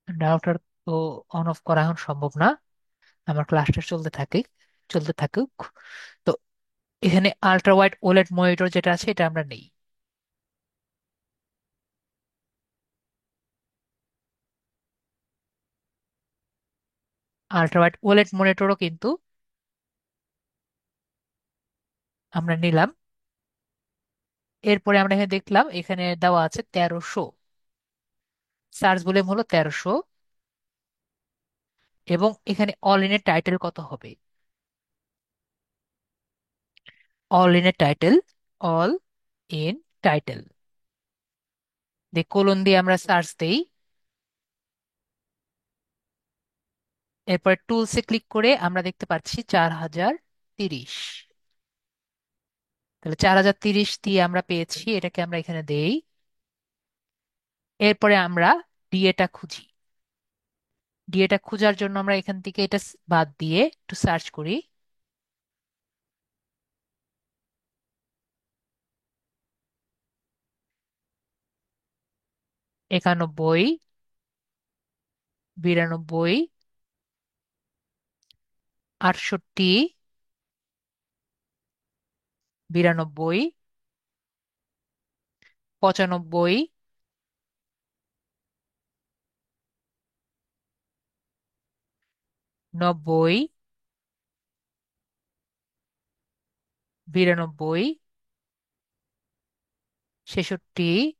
রাউটার তো অন অফ করা এখন সম্ভব না। আমার ক্লাসটা চলতে থাকুক। তো এখানে আল্ট্রা ওয়াইড ওলেড মনিটর যেটা আছে এটা আমরা নেই। আল্ট্রা ওয়াইড ওলেড মনিটরও কিন্তু আমরা নিলাম। এরপরে আমরা এখানে দেখলাম এখানে দেওয়া আছে 1300, সার্চ ভলিউম হলো 1300। এবং এখানে অল ইনের টাইটেল কত হবে? অল ইনের টাইটেল, অল ইন টাইটেল দিয়ে কোলন দিয়ে আমরা সার্চ দেই। এরপরে টুলসে ক্লিক করে আমরা দেখতে পাচ্ছি 4030। তাহলে 4030 দিয়ে আমরা পেয়েছি, এটাকে আমরা এখানে দেই। এরপরে আমরা ডিএটা খুঁজি। ডিএটা খোঁজার জন্য আমরা এখান থেকে এটা বাদ দিয়ে একটু সার্চ করি। 91, 92, 68, 92, 95, 90, 92, 66,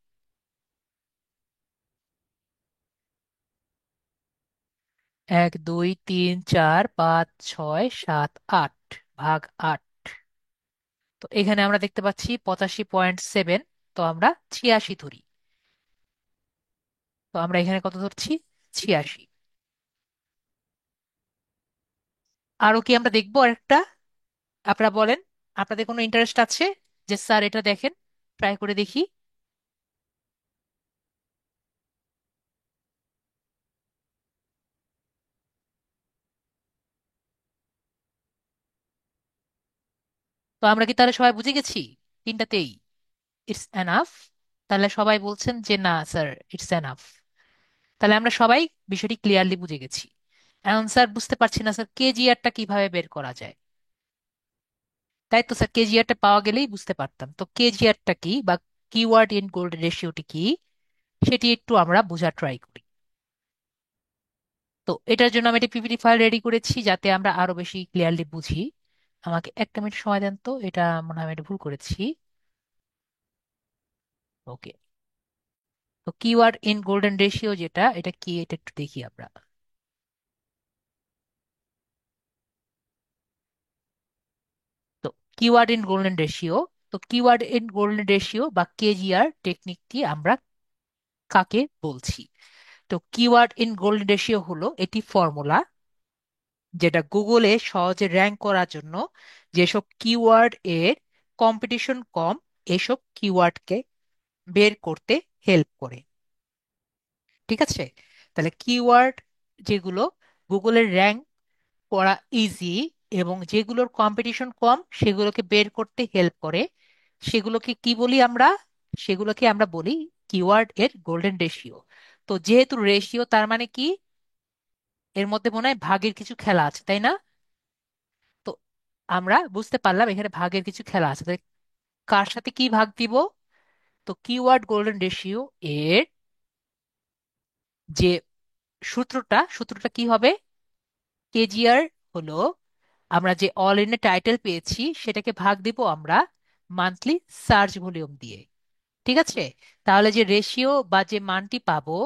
1 2 3 4 5 6 7 8, ভাগ 8। তো এখানে আমরা দেখতে পাচ্ছি 85.7। তো আমরা 86 ধরি। তো আমরা এখানে কত ধরছি? 86। আরো কি আমরা দেখবো আরেকটা? আপনারা বলেন, আপনাদের কোনো ইন্টারেস্ট আছে যে স্যার এটা দেখেন, ট্রাই করে দেখি? তো আমরা কি তাহলে সবাই বুঝে গেছি তিনটাতেই ইটস এনাফ? তাহলে সবাই বলছেন যে না স্যার, ইটস এনাফ। তাহলে আমরা সবাই বিষয়টি ক্লিয়ারলি বুঝে গেছি। এখন স্যার বুঝতে পারছি না স্যার কেজিআরটা কিভাবে বের করা যায়। তাই তো স্যার, কেজিআরটা পাওয়া গেলেই বুঝতে পারতাম। তো কেজিআরটা কি বা কিওয়ার্ড ইন গোল্ড রেশিওটি কি, সেটি একটু আমরা বোঝার ট্রাই করি। তো এটার জন্য আমি একটা পিপিটি ফাইল রেডি করেছি যাতে আমরা আরো বেশি ক্লিয়ারলি বুঝি। আমাকে একটা মিনিট সময় দেন তো, এটা মনে হয় আমি একটা ভুল করেছি। ওকে। তো কিওয়ার্ড ইন গোল্ডেন রেশিও যেটা, এটা কি এটা একটু দেখি আমরা। তো কিওয়ার্ড ইন গোল্ডেন রেশিও, তো কিওয়ার্ড ইন গোল্ডেন রেশিও বা কেজিআর টেকনিকটি আমরা কাকে বলছি? তো কিওয়ার্ড ইন গোল্ডেন রেশিও হলো এটি ফর্মুলা যেটা গুগলে সহজে র্যাঙ্ক করার জন্য যেসব কিওয়ার্ড এর কম্পিটিশন কম, এসব কিওয়ার্ডকে বের করতে হেল্প করে। ঠিক আছে? তাহলে কিওয়ার্ড যেগুলো গুগলের র্যাঙ্ক করা ইজি এবং যেগুলোর কম্পিটিশন কম সেগুলোকে বের করতে হেল্প করে, সেগুলোকে কি বলি আমরা? সেগুলোকে আমরা বলি কিওয়ার্ড এর গোল্ডেন রেশিও। তো যেহেতু রেশিও, তার মানে কি এর মধ্যে মনে হয় ভাগের কিছু খেলা আছে, তাই না? তো আমরা বুঝতে পারলাম এখানে ভাগের কিছু খেলা আছে। তাহলে কার সাথে কি ভাগ দিব? তো কিওয়ার্ড গোল্ডেন রেশিও এর যে সূত্রটা কি হবে? কেজিআর হলো, আমরা যে অল ইন এ টাইটেল পেয়েছি সেটাকে ভাগ দিব আমরা মান্থলি সার্চ ভলিউম দিয়ে। ঠিক আছে? তাহলে যে রেশিও বা যে মানটি পাবো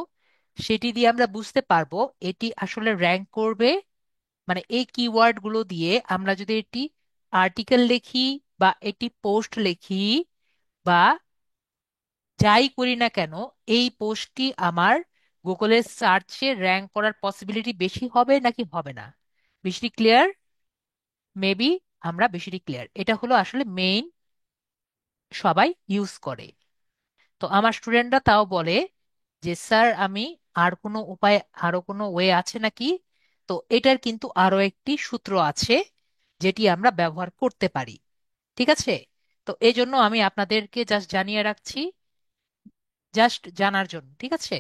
সেটি দিয়ে আমরা বুঝতে পারবো এটি আসলে র্যাঙ্ক করবে। মানে এই কিওয়ার্ড গুলো দিয়ে আমরা যদি এটি আর্টিকেল লিখি বা এটি পোস্ট লিখি বা যাই করি না কেন, এই পোস্টটি আমার গুগলের সার্চে র্যাঙ্ক করার পসিবিলিটি বেশি হবে নাকি হবে না? বেশি ক্লিয়ার? মেবি আমরা বেশি ক্লিয়ার। এটা হলো আসলে মেইন, সবাই ইউজ করে। তো আমার স্টুডেন্টরা তাও বলে যে স্যার আমি আর কোনো উপায়, আরো কোনো ওয়ে আছে নাকি? তো এটার কিন্তু আরো একটি সূত্র আছে যেটি আমরা ব্যবহার করতে পারি। ঠিক আছে? তো এই জন্য আমি আপনাদেরকে জাস্ট জানিয়ে রাখছি, জাস্ট জানার জন্য। ঠিক আছে?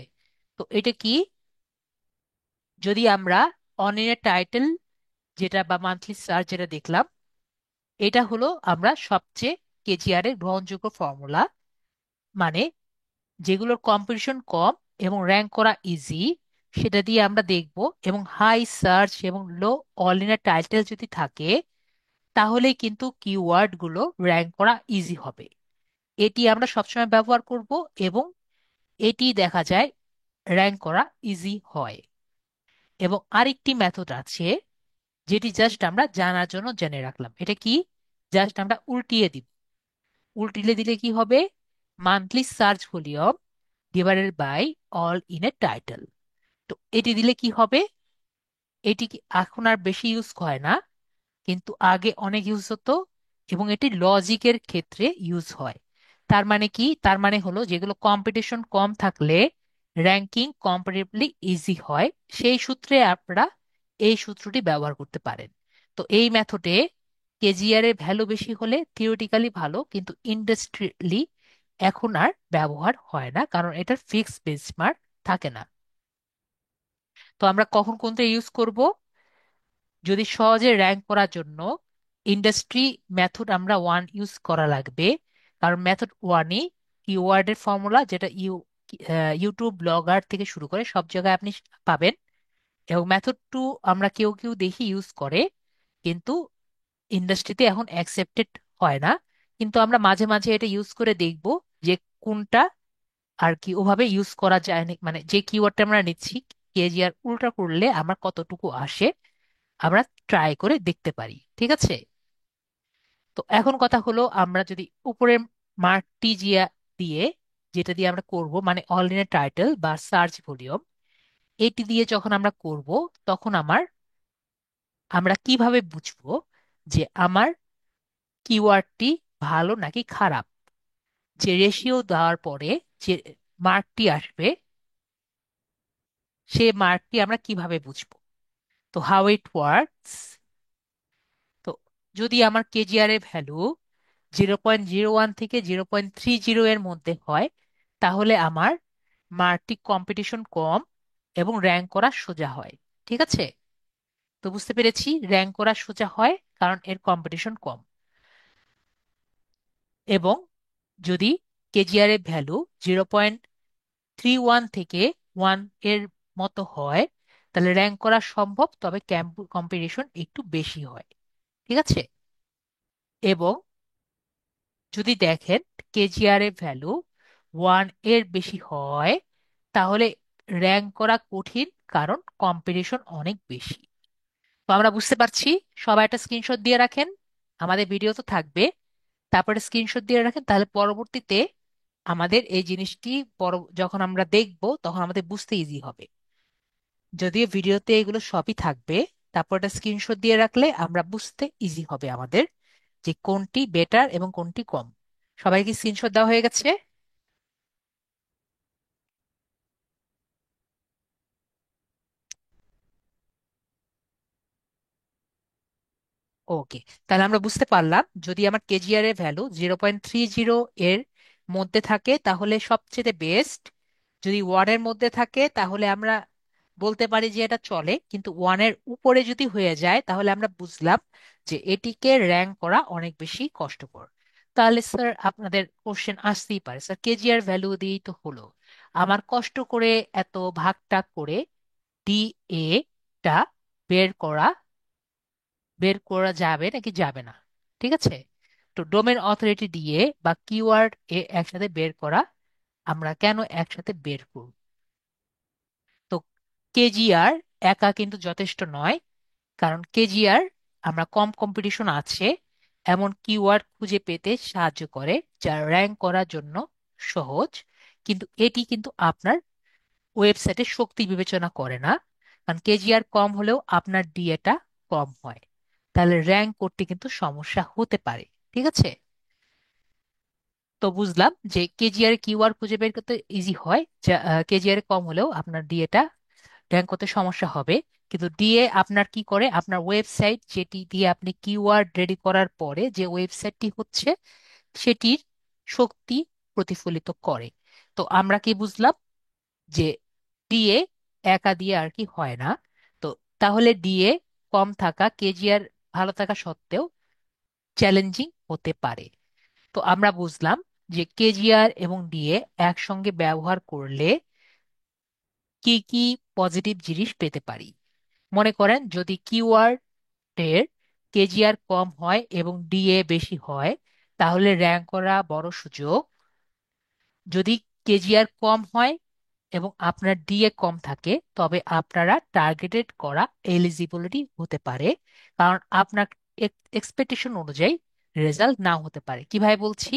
তো এটা কি? যদি আমরা অনলাইনে টাইটেল যেটা বা মান্থলি সার্চ যেটা দেখলাম, এটা হলো আমরা সবচেয়ে কেজিআর এর গ্রহণযোগ্য ফর্মুলা। মানে যেগুলোর কম্পিটিশন কম এবং র্যাঙ্ক করা ইজি সেটা দিয়ে আমরা দেখব। এবং হাই সার্চ এবং লো অনলাইনে টাইটেল যদি থাকে তাহলেই কিন্তু কিওয়ার্ড গুলো র্যাঙ্ক করা ইজি হবে। এটি আমরা সবসময় ব্যবহার করব এবং এটি দেখা যায় র্যাঙ্ক করা ইজি হয়। এবং আরেকটি মেথড আছে যেটি জাস্ট আমরা জানার জন্য জেনে রাখলাম। এটা কি? জাস্ট আমরা উল্টিয়ে দিব। উল্টিয়ে দিলে কি হবে? Monthly search volume divided by all in a title. তো এটি দিলে কি হবে? এটি কি এখন আর বেশি ইউজ হয় না, কিন্তু আগে অনেক ইউজ হতো এবং এটি লজিকের ক্ষেত্রে ইউজ হয়। তার মানে কি? তার মানে হলো যেগুলো কম্পিটিশন কম থাকলে র্যাঙ্কিং কম্পারেটিভলি ইজি হয়, সেই সূত্রে আপনারা এই সূত্রটি ব্যবহার করতে পারেন। তো এই মেথডে কেজিআর এর ভ্যালু বেশি হলে থিওরিটিক্যালি ভালো, কিন্তু ইন্ডাস্ট্রিয়ালি এখন আর ব্যবহার হয় না কারণ এটার ফিক্সড বেঞ্চমার্ক থাকে না। তো আমরা কখন কোনটা ইউজ করব? যদি সহজে র্যাঙ্ক করার জন্য ইন্ডাস্ট্রি মেথড আমরা ওয়ান ইউজ করা লাগবে, কারণ মেথড ওয়ানই কিওয়ার্ডের ফর্মুলা, যেটা ইউটিউব ব্লগার থেকে শুরু করে সব জায়গায় আপনি পাবেন। এবং মেথড টু আমরা কেউ কেউ দেখি ইউজ করে, কিন্তু ইন্ডাস্ট্রিতে এখন অ্যাকসেপ্টেড হয় না। কিন্তু আমরা মাঝে মাঝে এটা ইউজ করে দেখব যে কোনটা আর কি ওভাবে ইউজ করা যায় না, মানে যে কিওয়ার্ডটা আমরা নিচ্ছি কেজিআর উল্টা করলে আমার কতটুকু আসে আমরা ট্রাই করে দেখতে পারি। ঠিক আছে? তো এখন কথা হলো, আমরা যদি উপরের মার্কটি দিয়ে, যেটা দিয়ে আমরা করব মানে অনলাইনে টাইটেল বা সার্চ ভলিউম, এটি দিয়ে যখন আমরা করব তখন আমরা কিভাবে বুঝবো যে আমার কিওয়ার্ডটি ভালো নাকি খারাপ? যে রেশিও দেওয়ার পরে যে মার্কটি আসবে সে মার্কটি আমরা কিভাবে বুঝবো? তো হাউ ইট ওয়ার্কস, তো যদি আমার কেজিআর এর ভ্যালু 0.01 থেকে 0.30 এর মধ্যে হয় তাহলে আমার মার্কটি কম্পিটিশন কম এবং র্যাঙ্ক করা সোজা হয়। ঠিক আছে? তো বুঝতে পেরেছি র্যাঙ্ক করা সোজা হয় কারণ এর কম্পিটিশন কম। এবং যদি কেজিআর এর ভ্যালু 0.31 থেকে 1 এর মতো হয় তাহলে র্যাঙ্ক করা সম্ভব, তবে কম্পিটিশন একটু বেশি হয়। ঠিক আছে? এবং যদি দেখেন কেজিআর এর ভ্যালু 1 এর বেশি হয় তাহলে র্যাঙ্ক করা কঠিন কারণ কম্পিটিশন অনেক বেশি। তো আমরা বুঝতে পারছি। সবাই একটা স্ক্রিনশট দিয়ে রাখেন, আমাদের ভিডিও তো থাকবে, তারপরে স্ক্রিনশট দিয়ে রাখেন, তাহলে পরবর্তীতে আমাদের এই জিনিসটি যখন আমরা দেখব তখন আমাদের বুঝতে ইজি হবে। যদিও ভিডিওতে এগুলো সবই থাকবে, তারপর একটা স্ক্রিনশট দিয়ে রাখলে আমরা বুঝতে ইজি হবে আমাদের যে কোনটি বেটার এবং কোনটি কম। সবাই কি স্ক্রিনশট দেওয়া হয়ে গেছে? ওকে, তাহলে আমরা বুঝতে পারলাম যদি আমার কেজিআর এর ভ্যালু 0.30 এর মধ্যে থাকে তাহলে সবচেয়ে বেস্ট। যদি ওয়ানের মধ্যে থাকে তাহলে আমরা বলতে পারি যে এটা চলে, কিন্তু ওয়ানের উপরে যদি হয়ে যায় তাহলে আমরা বুঝলাম যে এটিকে র্যাঙ্ক করা অনেক বেশি কষ্টকর। তাহলে স্যার আপনাদের কোশ্চেন আসতেই পারে, স্যার কেজিআর ভ্যালু দিয়েই তো হলো, আমার কষ্ট করে এত ভাগটা করে ডি এ টা বের করা বের করা যাবে নাকি যাবে না? ঠিক আছে, তো ডোমেন অথরিটি দিয়ে বা কিওয়ার্ড এ একসাথে বের করা আমরা কেন একসাথে বের করব? তো কেজিআর একা কিন্তু যথেষ্ট নয়, কারণ কেজিআর আমরা কম কম্পিটিশন আছে এমন কিওয়ার্ড খুঁজে পেতে সাহায্য করে যা র্যাঙ্ক করার জন্য সহজ, কিন্তু এটি কিন্তু আপনার ওয়েবসাইটে শক্তি বিবেচনা করে না। কারণ কেজিআর কম হলেও আপনার ডিএটা কম হয়, তাহলে র্যাঙ্ক করতে কিন্তু সমস্যা হতে পারে। ঠিক আছে, তো বুঝলাম যে কেজিআর কিওয়ার্ড খুঁজে বের করতে ইজি হয়, যা কেজিআর কম হলেও আপনার ডিএটা র্যাঙ্ক করতে সমস্যা হবে। কিন্তু ডিএ আপনার কি করে, আপনার ওয়েবসাইট যেটি দিয়ে আপনি কিওয়ার্ড রেডি করার পরে যে ওয়েবসাইটটি হচ্ছে সেটির শক্তি প্রতিফলিত করে। তো আমরা কি বুঝলাম যে ডিএ একা দিয়ে আর কি হয় না। তো তাহলে ডিএ কম থাকা কেজিআর ভালো থাকা সত্ত্বেও চ্যালেঞ্জিং হতে পারে। তো আমরা বুঝলাম যে কেজিআর এবং ডিএ একসঙ্গে ব্যবহার করলে কি কি পজিটিভ জিনিস পেতে পারি। মনে করেন যদি কিওয়ার্ডের কেজিআর কম হয় এবং ডিএ বেশি হয় তাহলে র্যাঙ্ক করা বড় সুযোগ। যদি কেজিআর কম হয় এবং আপনার ডিএ কম থাকে তবে আপনারা টার্গেটেড করা এলিজিবিলিটি হতে পারে, কারণ আপনার এক্সপেকটেশন অনুযায়ী রেজাল্ট নাও হতে পারে। কিভাবে বলছি,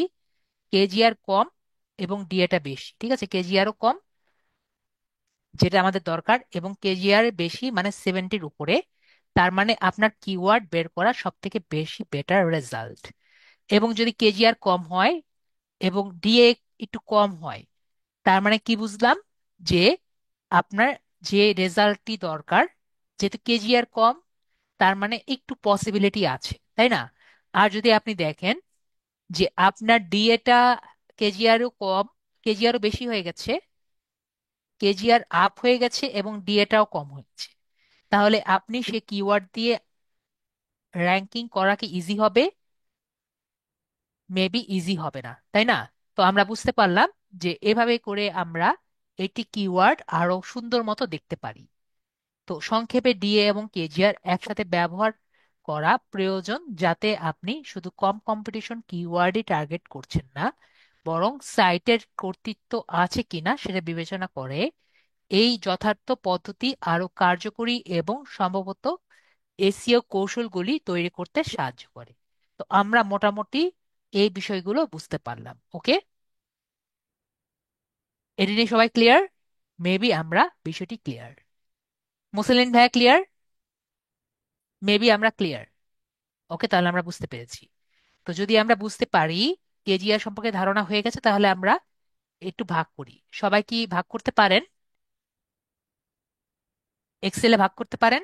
কেজিআর কম এবং ডিএটা বেশি, ঠিক আছে, কেজিআরও কম যেটা আমাদের দরকার এবং কেজিআর বেশি মানে 70-র উপরে, তার মানে আপনার কিওয়ার্ড বের করা সব থেকে বেশি বেটার রেজাল্ট। এবং যদি কেজিআর কম হয় এবং ডিএ একটু কম হয় তার মানে কি বুঝলাম, যে আপনার যে রেজাল্টটি দরকার, যেহেতু কেজিআর কম তার মানে একটু পসিবিলিটি আছে, তাই না? আর যদি আপনি দেখেন যে আপনার ডিএটা কেজিআরও কম, কেজিআরও বেশি হয়ে গেছে, কেজিআর আপ হয়ে গেছে এবং ডিএটাও কম হয়েছে, তাহলে আপনি সে কিওয়ার্ড দিয়ে র্যাঙ্কিং করা কি ইজি হবে? মেবি ইজি হবে না, তাই না? তো আমরা বুঝতে পারলাম যে এভাবে করে আমরা একটি কিওয়ার্ড আরো সুন্দর মতো দেখতে পারি। তো সংক্ষেপে ডিএ এবং কেজিআর একসাথে ব্যবহার করা প্রয়োজন যাতে আপনি শুধু কম কম্পিটিশন কিওয়ার্ডই টার্গেট করছেন না, বরং সাইটের কর্তৃত্ব আছে কিনা সেটা বিবেচনা করে এই যথার্থ পদ্ধতি আরো কার্যকরী এবং সম্ভবত এসিও কৌশলগুলি তৈরি করতে সাহায্য করে। তো আমরা মোটামুটি এই বিষয়গুলো বুঝতে পারলাম। ওকে, এটি নিয়ে সবাই ক্লিয়ার? মেবি আমরা বিষয়টি ক্লিয়ার। মুসলিন ভাইয়া ক্লিয়ার? মেবি আমরা ক্লিয়ার। ওকে, তাহলে আমরা বুঝতে পেরেছি। তো যদি আমরা বুঝতে পারি কেজিআর সম্পর্কে ধারণা হয়ে গেছে তাহলে আমরা একটু ভাগ করি। সবাই কি ভাগ করতে পারেন? এক্সেলে ভাগ করতে পারেন?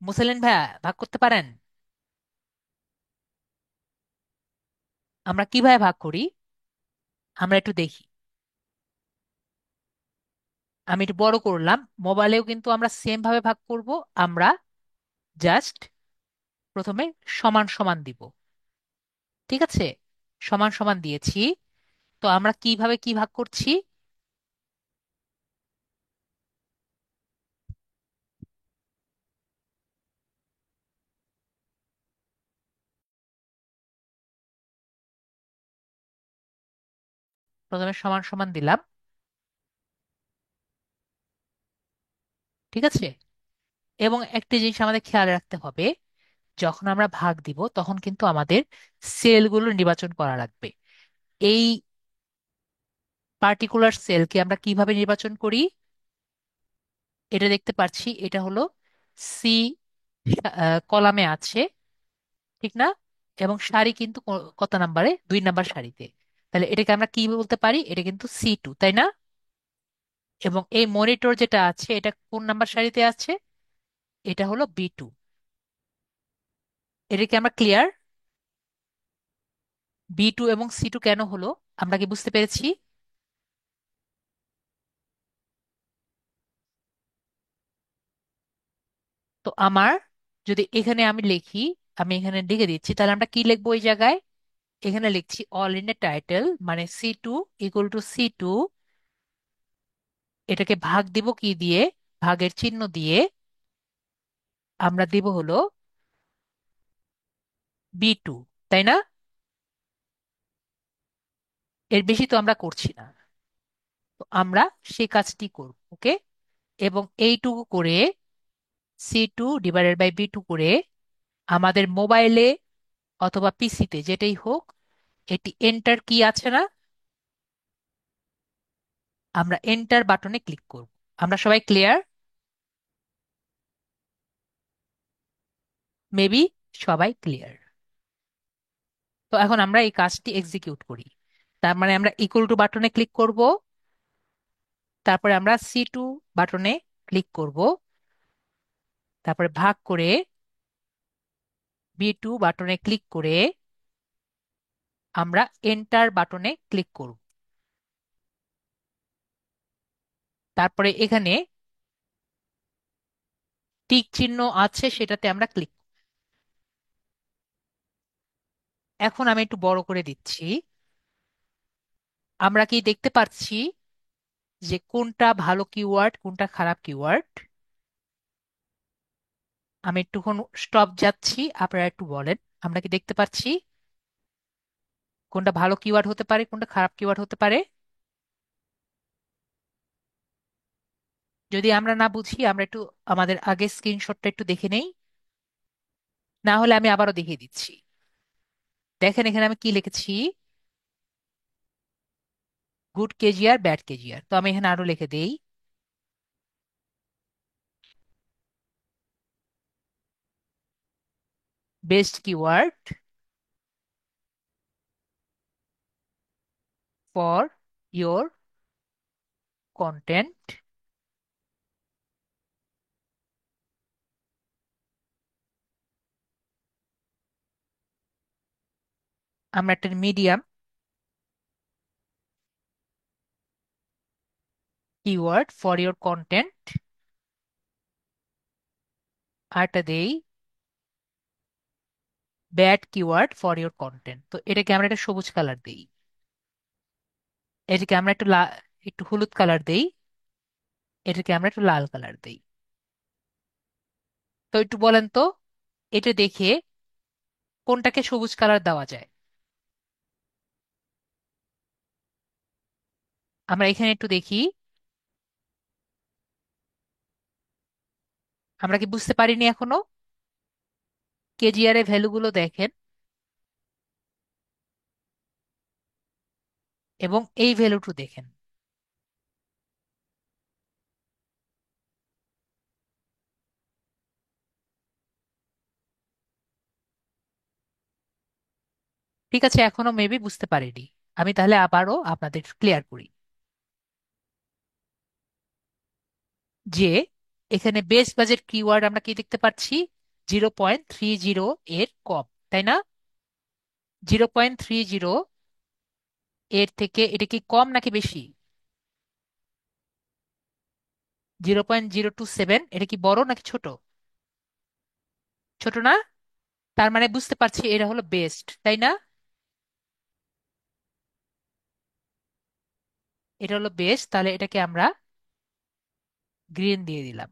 মুসলিন ভাইয়া ভাগ করতে পারেন? আমরা কিভাবে ভাগ করি আমরা একটু দেখি। আমি একটু বড় করলাম, মোবাইলেও কিন্তু আমরা সেম ভাবে ভাগ করব। আমরা জাস্ট প্রথমে সমান সমান দিব, ঠিক আছে, সমান সমান দিয়েছি। তো আমরা কিভাবে কি ভাগ করছি, প্রথমে সমান সমান দিলাম, ঠিক আছে। এবং একটা জিনিস আমাদের খেয়াল রাখতে হবে, যখন আমরা ভাগ দিব তখন কিন্তু আমাদের সেলগুলো নির্বাচন করা লাগবে। এই পার্টিকুলার সেলকে আমরা কিভাবে নির্বাচন করি, এটা দেখতে পাচ্ছি, এটা হলো সি কলামে আছে, ঠিক না? এবং সারি কিন্তু কত নাম্বারে? 2 নাম্বার সারিতে। তাহলে এটাকে আমরা কি বলতে পারি? এটা কিন্তু C2, তাই না? এবং এই মনিটর যেটা আছে এটা কোন নাম্বার সারিতে আছে? এটা হলো B2। এটা কি আমরা ক্লিয়ার? B2 এবং C2 কেন হলো, আমরা কি বুঝতে পেরেছি? তো আমার, যদি এখানে আমি লিখি, আমি এখানে লিখে দিচ্ছি, তাহলে আমরা কি লিখবো এই জায়গায়? এখানে লিখছি অল ইন এ টাইটেল, মানে C2 ইকুয়াল টু C2। এটাকে ভাগ দিব কি দিয়ে? ভাগের চিহ্ন দিয়ে। আমরা দিব হলো B2, তাই না? এর বেশি তো আমরা করছি না। তো আমরা সেই কাজটি করব, ওকে? এবং এইটুকু করে, C2/B2 করে, আমাদের মোবাইলে অথবা পিসিতে যেটাই হোক, এটি এন্টার কি আছে না? আমরা এন্টার বাটনে ক্লিক করব। আমরা সবাই ক্লিয়ার? মেবি সবাই ক্লিয়ার। তো এখন আমরা এই কাজটি এক্সিকিউট করি। তার মানে আমরা ইকুয়াল টু বাটনে ক্লিক করব, তারপরে আমরা C2 বাটনে ক্লিক করব, তারপরে ভাগ করে B2 বাটনে ক্লিক করে আমরা এন্টার বাটনে ক্লিক করব। তারপরে এখানে টিক চিহ্ন আছে, সেটাতে আমরা ক্লিক। এখন আমি একটু বড় করে দিচ্ছি। আমরা কি দেখতে পাচ্ছি যে কোনটা ভালো কিওয়ার্ড, কোনটা খারাপ কিওয়ার্ড? আমি একটুক্ষণ স্টপ যাচ্ছি, আপনারা একটু বলেন, আমরা কি দেখতে পাচ্ছি কোনটা ভালো কিওয়ার্ড হতে পারে, কোনটা খারাপ কিওয়ার্ড হতে পারে? যদি আমরা না বুঝি, আমরা একটু আমাদের আগের স্ক্রিনশটটা একটু দেখে নেই, না হলে আমি আবারও দেখিয়ে দিচ্ছি। দেখেন এখানে আমি কি লিখেছি, গুড কেজিআর, ব্যাড কেজিআর। তো আমি এখানে আরো লিখে দেই, best keyword for your content. আমরা একটা medium keyword for your content, আরটা দেই bad keyword for your content. তো এটাকে আমরা একটা সবুজ কালার দেই, এটাকে আমরা একটু একটু হলুদ কালার দেই, এটাকে আমরা একটু লাল কালার দেই। তো একটু বলেন তো, এটা দেখে কোনটাকে সবুজ কালার দেওয়া যায়? আমরা এখানে একটু দেখি, আমরা কি বুঝতে পারিনি এখনো? কেজিআর এর ভ্যালুগুলো দেখেন এবং এই ভ্যালুটু দেখেন। ঠিক আছে, এখনো মেবি বুঝতে পারিনি। আমি তাহলে আবারও আপনাদের ক্লিয়ার করি যে এখানে বেস বাজেট কিওয়ার্ড আমরা কি দেখতে পাচ্ছি, 0.30 এর কম, তাই না? 0.30 এর থেকে এটা কি কম নাকি বেশি? 0.027 এটা কি বড় নাকি ছোট? ছোট না? তার মানে বুঝতে পারছি এটা হলো বেস্ট, তাই না? এটা হলো বেস্ট, তাহলে এটাকে আমরা গ্রিন দিয়ে দিলাম।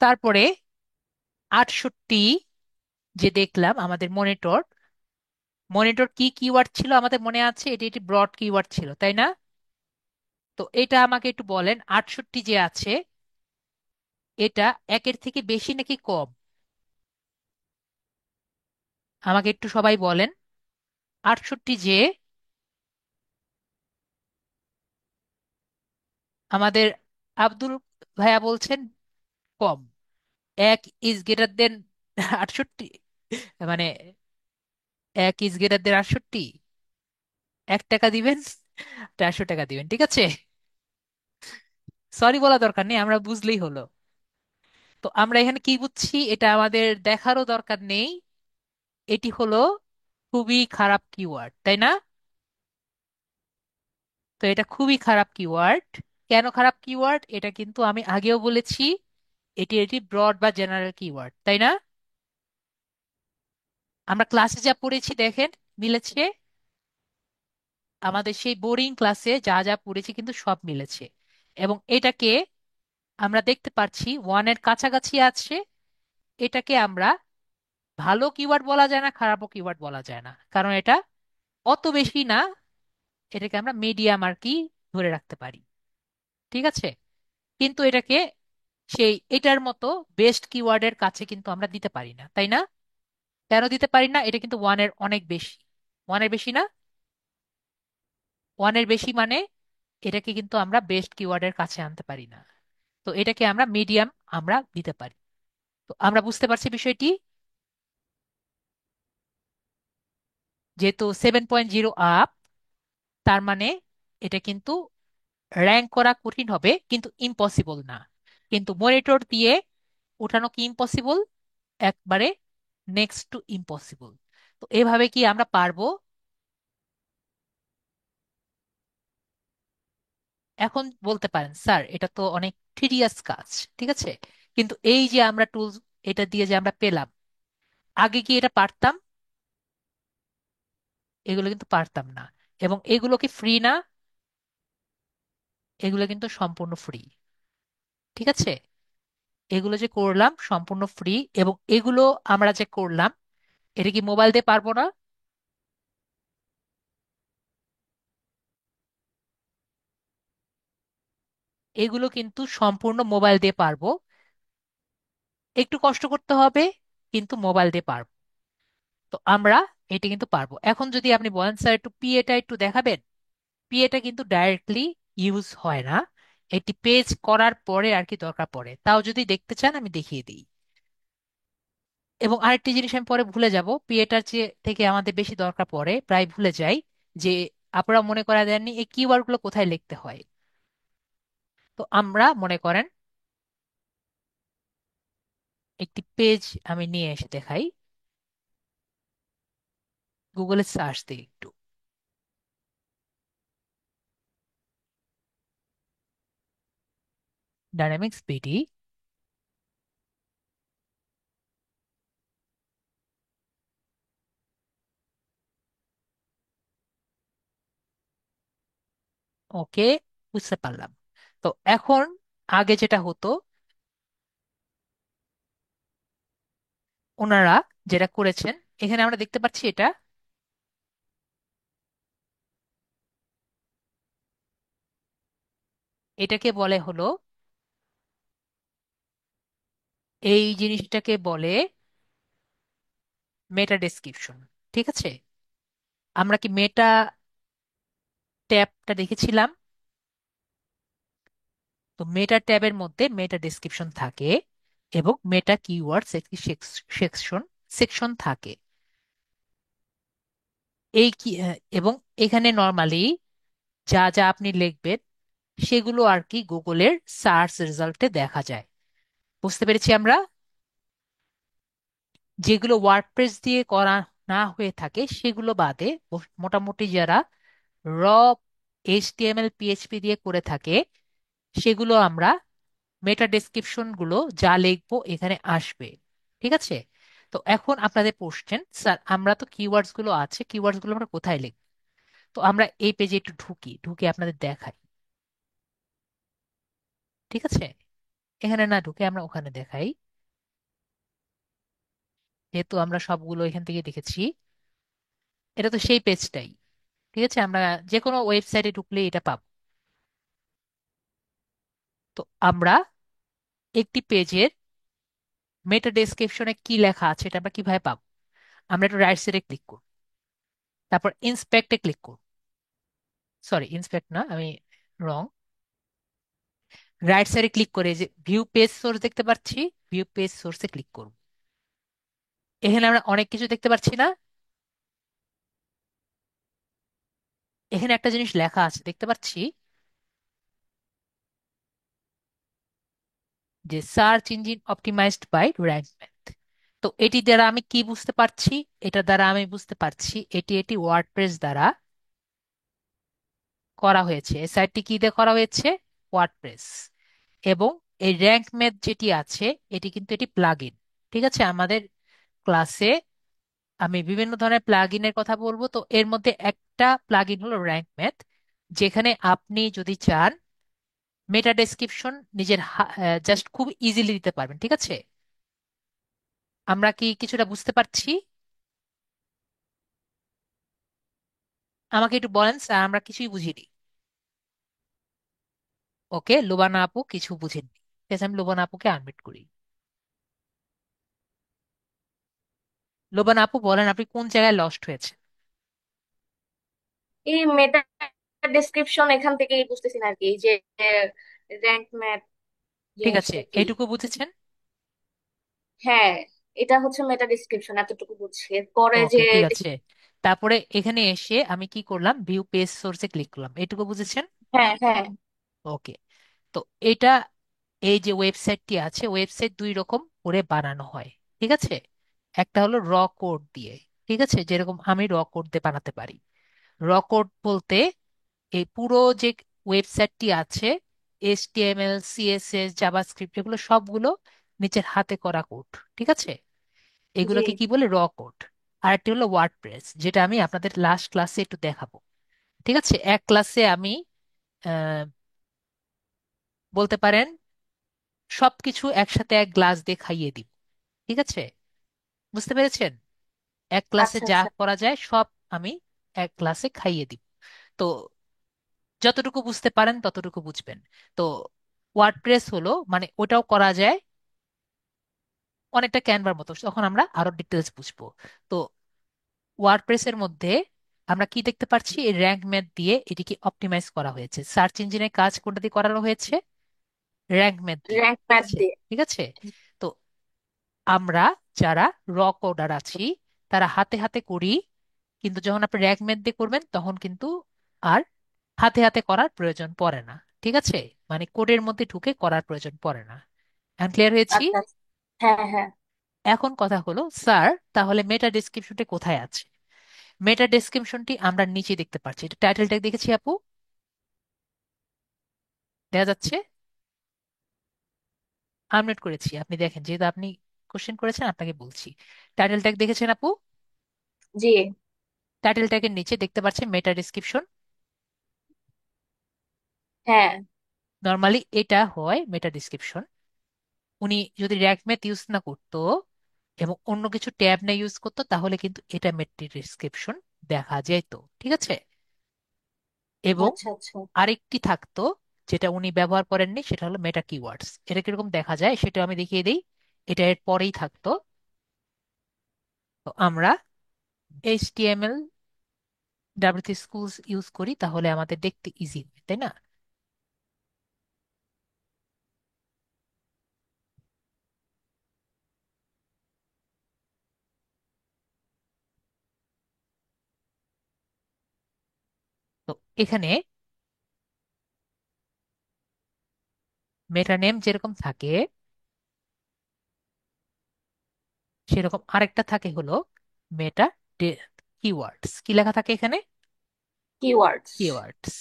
তারপরে 68 যে দেখলাম আমাদের মনিটর, মনিটর কি কিওয়ার্ড ছিল আমাদের মনে আছে? এটি একটি ব্রড কিওয়ার্ড ছিল, তাই না? তো এটা আমাকে একটু বলেন, 68 যে আছে এটা একের থেকে বেশি নাকি কম? আমাকে একটু সবাই বলেন, 68 যে আমাদের আব্দুল ভাইয়া বলছেন কম। 1 ইজ গ্রেটার দেন 68, মানে 1 ইজ গ্রেটার দেন 68। 1 টাকা দিবেন, 400 টাকা দিবেন, ঠিক আছে? সরি বলা দরকার নেই, আমরা বুঝলেই হলো। তো আমরা এখানে কি বুঝছি এটা আমাদের দেখারও দরকার নেই। এটি হলো খুবই খারাপ কিওয়ার্ড, তাই না? তো এটা খুবই খারাপ কিওয়ার্ড। কেন খারাপ কিওয়ার্ড এটা কিন্তু আমি আগেও বলেছি। এটি এটি ব্রড বা জেনারেল কিওয়ার্ড, তাই না? আমরা ক্লাসে যা পড়েছি দেখেন, মিলেছে। আমাদের সেই বোরিং ক্লাসে যা যা পড়েছি কিন্তু সব মিলেছে। এবং এটাকে আমরা দেখতে পাচ্ছি ওয়ানের কাছাকাছি আছে। এটাকে আমরা ভালো কিওয়ার্ড বলা যায় না, খারাপও কিওয়ার্ড বলা যায় না, কারণ এটা অত বেশি না। এটাকে আমরা মিডিয়াম আর কি ধরে রাখতে পারি, ঠিক আছে? কিন্তু এটাকে সেই এটার মতো বেস্ট কিওয়ার্ডের কাছে কিন্তু আমরা দিতে পারি না, তাই না? কেন দিতে পারি না? এটা কিন্তু ওয়ানের অনেক বেশি। ওয়ানের বেশি না? ওয়ানের বেশি মানে এটাকে কিন্তু আমরা বেস্ট কিওয়ার্ডের কাছে আনতে পারি না। তো এটাকে আমরা মিডিয়াম আমরা দিতে পারি। তো আমরা বুঝতে পারছি বিষয়টি। যেহেতু 7.0 আপ, তার মানে এটা কিন্তু র্যাঙ্ক করা কঠিন হবে কিন্তু ইম্পসিবল না। কিন্তু মনিটর দিয়ে ওঠানো কি ইম্পসিবল? একবারে নেক্সট টু ইম্পসিবল। তো এভাবে কি আমরা পারবো? এখন বলতে পারেন স্যার এটা তো অনেক টিডিয়াস কাজ, ঠিক আছে, কিন্তু এই যে আমরা টুলস এটা দিয়ে যে আমরা পেলাম, আগে কি এটা পারতাম? এগুলো কিন্তু পারতাম না। এবং এগুলো কি ফ্রি না? এগুলো কিন্তু সম্পূর্ণ ফ্রি, ঠিক আছে? এগুলো যে করলাম সম্পূর্ণ ফ্রি। এবং এগুলো আমরা যে করলাম, এটা কি মোবাইল দিয়ে পারবো না? এগুলো কিন্তু সম্পূর্ণ মোবাইল দিয়ে পারবো। একটু কষ্ট করতে হবে, কিন্তু মোবাইল দিয়ে পারবো। তো আমরা এটা কিন্তু পারবো। এখন যদি আপনি বলেন স্যার একটু পিএটা একটু দেখাবেন, পিএটা কিন্তু ডাইরেক্টলি ইউজ হয় না। এটি পেজ করার পরে আর কি দরকার পড়ে। তাও যদি দেখতে চান আমি দেখিয়ে দিই। এবং আরেকটি জিনিস আমি পরে ভুলে যাব, পিএটার চেয়ে থেকে আমাদের বেশি দরকার পড়ে, প্রায় ভুলে যাই, যে আপনারা মনে করা দেননি এই কিওয়ার্ড গুলো কোথায় লিখতে হয়। তো আমরা মনে করেন একটি পেজ আমি নিয়ে এসে দেখাই। গুগলে সার্চ দিই একটু, ডাইনামিক্স বিডি। ওকে, বুঝতে পারলাম। তো এখন আগে যেটা হতো, ওনারা যেটা করেছেন, এখানে আমরা দেখতে পাচ্ছি এটা, এটাকে বলে হলো, এই জিনিসটাকে বলে মেটা ডেসক্রিপশন, ঠিক আছে? আমরা কি মেটা ট্যাবটা দেখেছিলাম? তো মেটা ট্যাবের মধ্যে মেটা ডেসক্রিপশন থাকে এবং মেটা কিওয়ার্ডস একটি সেকশন সেকশন থাকে। এই কি এবং এখানে নর্মালি যা যা আপনি লিখবেন সেগুলো আর কি গুগলের সার্চ রেজাল্টে দেখা যায়। বুঝতে পেরেছি আমরা। যেগুলো ওয়ার্ডপ্রেস দিয়ে করা না হয়ে থাকে সেগুলো বাদে মোটামুটি যারা র এইচটিএমএল পিএইচপি দিয়ে করে থাকে, সেগুলো আমরা মেটা ডেসক্রিপশন গুলো যা লিখবো এখানে আসবে, ঠিক আছে? তো এখন আপনাদের কোশ্চেন, স্যার আমরা তো কিওয়ার্ডস গুলো আছে, কিওয়ার্ডস গুলো আমরা কোথায় লিখব? তো আমরা এই পেজে একটু ঢুকি, ঢুকে আপনাদের দেখাই, ঠিক আছে? এখানে না ঢুকে আমরা ওখানে দেখাই। যেহেতু আমরা সবগুলো এখান থেকে দেখেছি, এটা তো সেই পেজটাই, ঠিক আছে? আমরা যে কোনো ওয়েবসাইটে ঢুকলে এটা পাবো। তো আমরা একটি পেজের মেটা ডেসক্রিপশনে কি লেখা আছে এটা আমরা কিভাবে পাবো? আমরা একটু রাইট সাইডে ক্লিক করব, তারপর ইন্সপেক্টে ক্লিক করব। সরি, ইন্সপেক্ট না, আমি রং। রাইট সাইডে ক্লিক করে যে ভিউ পেজ সোর্স দেখতে পাচ্ছি, ভিউ পেজ সোর্সে ক্লিক করব। এখানে আমরা অনেক কিছু দেখতে পাচ্ছি না? এখানে একটা জিনিস লেখা আছে দেখতে পাচ্ছি, যে search engine optimised by Rank Math. তো এটি দ্বারা আমি কি বুঝতে পারছি? এটা দ্বারা আমি বুঝতে পারছি এটি এটি ওয়ার্ডপ্রেস দ্বারা করা হয়েছে। এই সাইটটি কি দিয়ে করা হয়েছে? ওয়ার্ডপ্রেস। এবং এই র্যাঙ্ক ম্যাথ যেটি আছে, এটি কিন্তু এটি প্লাগইন। ঠিক আছে, আমাদের ক্লাসে আমি বিভিন্ন ধরনের প্লাগইনের কথা বলবো, তো এর মধ্যে একটা প্লাগইন হলো র্যাঙ্ক ম্যাথ, যেখানে আপনি যদি চান মেটা ডেসক্রিপশন নিজের জাস্ট খুব ইজিলি দিতে পারবেন। ঠিক আছে, আমরা কি কিছুটা বুঝতে পারছি? আমাকে একটু বলেন স্যার, আমরা কিছুই বুঝিনি। ওকে, লোবানা আপু কিছু বুঝেননি। ঠিক আছে, আমি লোবানা আপুকে আনমিউট করি। লোবানা আপু বলেন, আপনি কোন জায়গায় লস্ট হয়েছে? এই মেটা ডেসক্রিপশন এখান থেকেই বুঝতেছি না আর কি, এই যে র্যাঙ্ক ম্যাথ ঠিক আছে, জিনিসটা কি। এইটুকু বুঝেছেন? হ্যাঁ, এটা হচ্ছে মেটা ডেসক্রিপশন, এতটুকু বুঝছি। এরপরে যে ওকে ঠিক আছে, তারপরে এখানে এসে আমি কি করলাম, ভিউ পেজ সোর্সে ক্লিক করলাম, এটুকু বুঝেছেন? হ্যাঁ হ্যাঁ। ওকে। তো এটা, এই যে ওয়েবসাইটটি আছে, ওয়েবসাইট দুই রকম করে বানানো হয়। ঠিক আছে, একটা হলো র কোড দিয়ে। ঠিক আছে, যেরকম আমি র কোড দিয়ে বানাতে পারি। র কোড বলতে এই পুরো যে ওয়েবসাইটটি আছে, এইচটিএমএল, সিএসএস, জাভাস্ক্রিপ্ট, এগুলো সবগুলো নিচের হাতে করা কোড। ঠিক আছে, জি। এগুলোকে কি বলে? র কোড। আর একটি হলো ওয়ার্ডপ্রেস, যেটা আমি আপনাদের লাস্ট ক্লাসে একটু দেখাবো। ঠিক আছে, এক ক্লাসে আমি আহ, বলতে পারেন সবকিছু একসাথে এক গ্লাস দিয়ে খাইয়ে দিব। ঠিক আছে, বুঝতে পেরেছেন? এক ক্লাসে আচ্ছা যা আচ্ছা। করা যায় সব আমি এক ক্লাসে খাইয়ে দিব। তো যতটুকু বুঝতে পারেন ততটুকু বুঝবেন। তো ওয়ার্ডপ্রেস হলো মানে ওটাও করা যায় অনেকটা ক্যানভার মতো, তখন আমরা আরো ডিটেলস বুঝবো। তো ওয়ার্ডপ্রেসের মধ্যে আমরা কি দেখতে পাচ্ছি, এই র্যাঙ্ক ম্যাথ দিয়ে এটিকে অপটিমাইজ করা হয়েছে। সার্চ ইঞ্জিনের কাজ কোনটা দিয়ে করানো হয়েছে? র্যাঙ্ক ম্যাথ দিয়ে। র্যাঙ্ক ঠিক ম্যাথ আছে, দিয়ে। ঠিক আছে। তো আমরা যারা র কোডার আছি তারা হাতে হাতে করি, কিন্তু যখন আপনি র্যাঙ্ক ম্যাথ দিয়ে করবেন তখন কিন্তু আর হাতে হাতে করার প্রয়োজন পড়ে না। ঠিক আছে, মানে কোডের মধ্যে ঢুকে করার প্রয়োজন পড়ে না। এখন ক্লিয়ার হয়েছি? আচ্ছা আচ্ছা। হ্যাঁ হ্যাঁ। এখন কথা হলো স্যার, তাহলে মেটা ডেসক্রিপশনটা কোথায় আছে? মেটা ডেসক্রিপশনটি আমরা নিচে দেখতে পাচ্ছি, এটা টাইটেল ট্যাগ দেখেছি আপু, দেখা যাচ্ছে? আনমিউট করেছি, আপনি দেখেন, যেহেতু আপনি কোশ্চেন করেছেন আপনাকে বলছি। টাইটেল ট্যাগ দেখেছেন আপু? জি। টাইটেল ট্যাগের নিচে দেখতে পাচ্ছেন মেটা ডেসক্রিপশন। হ্যাঁ। নর্মালি এটা হয় মেটা ডেসক্রিপশন। উনি যদি র্যাক ম্যাথ ইউজ না করতো এবং অন্য কিছু ট্যাব না ইউজ করতো, তাহলে কিন্তু এটা মেটা ডেসক্রিপশন দেখা যেত। ঠিক আছে, এবং আচ্ছা আচ্ছা। আরেকটি থাকতো যেটা উনি ব্যবহার করেননি, সেটা হলো মেটা কিওয়ার্ডস। এটা কিরকম দেখা যায় সেটা আমি দেখিয়ে দিই। এটা এর পরেই থাকতো। তো আমরা এইচটিএমএল, ডাব্লিউপি স্কুলস ইউজ করি, তাহলে আমাদের দেখতে ইজি হয়, তাই না? তো এখানে মেটা নেম যেরকম থাকে, সেরকম আরেকটা থাকে হলো মেটা কিওয়ার্ডস। কি লেখা থাকে এখানে? কিওয়ার্ডস। কিওয়ার্ডস।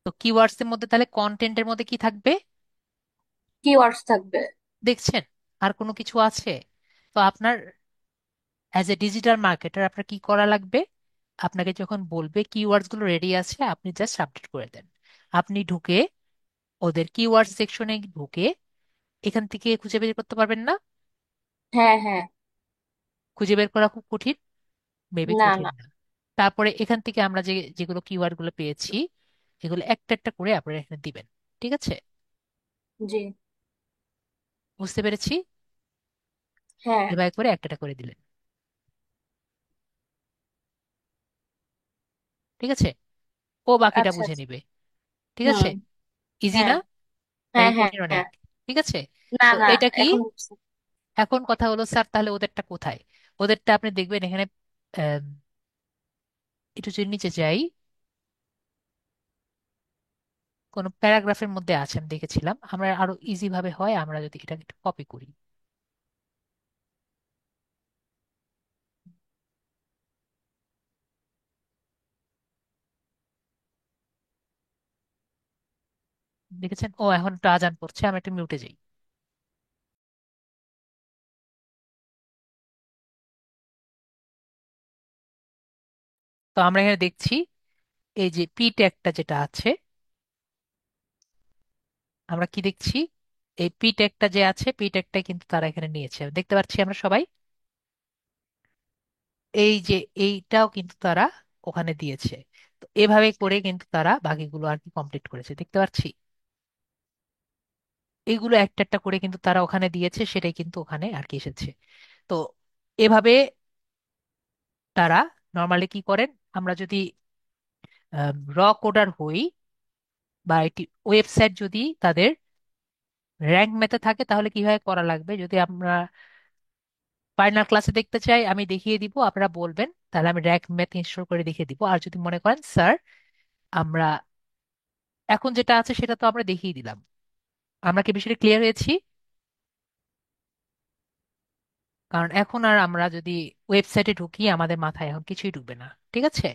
তো কিওয়ার্ডস এর মধ্যে তাহলে কন্টেন্টের মধ্যে কি থাকবে? কিওয়ার্ডস থাকবে। দেখছেন, আর কোনো কিছু আছে? তো আপনার অ্যাজ এ ডিজিটাল মার্কেটার আপনার কি করা লাগবে? আপনাকে যখন বলবে কিওয়ার্ডস গুলো রেডি আছে, আপনি জাস্ট আপডেট করে দেন। আপনি ঢুকে ওদের কিওয়ার্ড সেকশনে ঢুকে এখান থেকে খুঁজে বের করতে পারবেন না? হ্যাঁ হ্যাঁ। খুঁজে বের করা খুব কঠিন? মেবি না কঠিন না। না। তারপরে এখান থেকে আমরা যেগুলো কিওয়ার্ড গুলো পেয়েছি, এগুলো একটা একটা করে আপনারা এখানে দিবেন। ঠিক আছে, জি। বুঝতে পেরেছি। হ্যাঁ। এবার করে একটা একটা করে দিলেন। ঠিক আছে, ও বাকিটা আচ্ছা বুঝে আচ্ছা। নিবে। ঠিক আছে, হুম। ইজি হ্যাঁ। না? হ্যাঁ, নাকি হ্যাঁ, কঠিন অনেক? হ্যাঁ। ঠিক আছে। না, তো না, এটা কি, এখন বুঝছি। এখন কথা হলো স্যার তাহলে ওদেরটা কোথায়? ওদেরটা আপনি দেখবেন এখানে, আম, একটু যদি নিচে যাই, কোন প্যারাগ্রাফের মধ্যে আছে আমি দেখেছিলাম। আমরা আরো ইজি ভাবে হয় আমরা যদি এটাকে একটু কপি করি। দেখেছেন, ও এখন একটু আজান পড়ছে, আমি একটু মিউটে যাই। তো আমরা এখানে দেখছি এই যে পি ট্যাগটা যেটা আছে, আমরা কি দেখছি, এই পি ট্যাগটা যে আছে, পি ট্যাগটা কিন্তু তারা এখানে নিয়েছে, দেখতে পাচ্ছি আমরা সবাই। এই যে এইটাও কিন্তু তারা ওখানে দিয়েছে। তো এভাবে করে কিন্তু তারা বাকিগুলো আর কি কমপ্লিট করেছে, দেখতে পাচ্ছি। এইগুলো একটা একটা করে কিন্তু তারা ওখানে দিয়েছে, সেটাই কিন্তু ওখানে আর কি এসেছে। তো এভাবে তারা নর্মালি কি করেন, আমরা যদি র কোডার হই, বা এটি ওয়েবসাইট যদি তাদের র্যাঙ্ক ম্যাথে থাকে, তাহলে কিভাবে করা লাগবে যদি আমরা ফাইনাল ক্লাসে দেখতে চাই, আমি দেখিয়ে দিব, আপনারা বলবেন, তাহলে আমি র্যাঙ্ক ম্যাথ ইনস্টল করে দেখিয়ে দিব। আর যদি মনে করেন স্যার আমরা এখন যেটা আছে সেটা তো আমরা দেখিয়ে দিলাম, আমরা কি বিষয়টা ক্লিয়ার হয়েছি? কারণ এখন আর আমরা যদি ওয়েবসাইটে ঢুকি, আমাদের মাথায় এখন কিছুই ঢুকবে না, ঠিক আছে?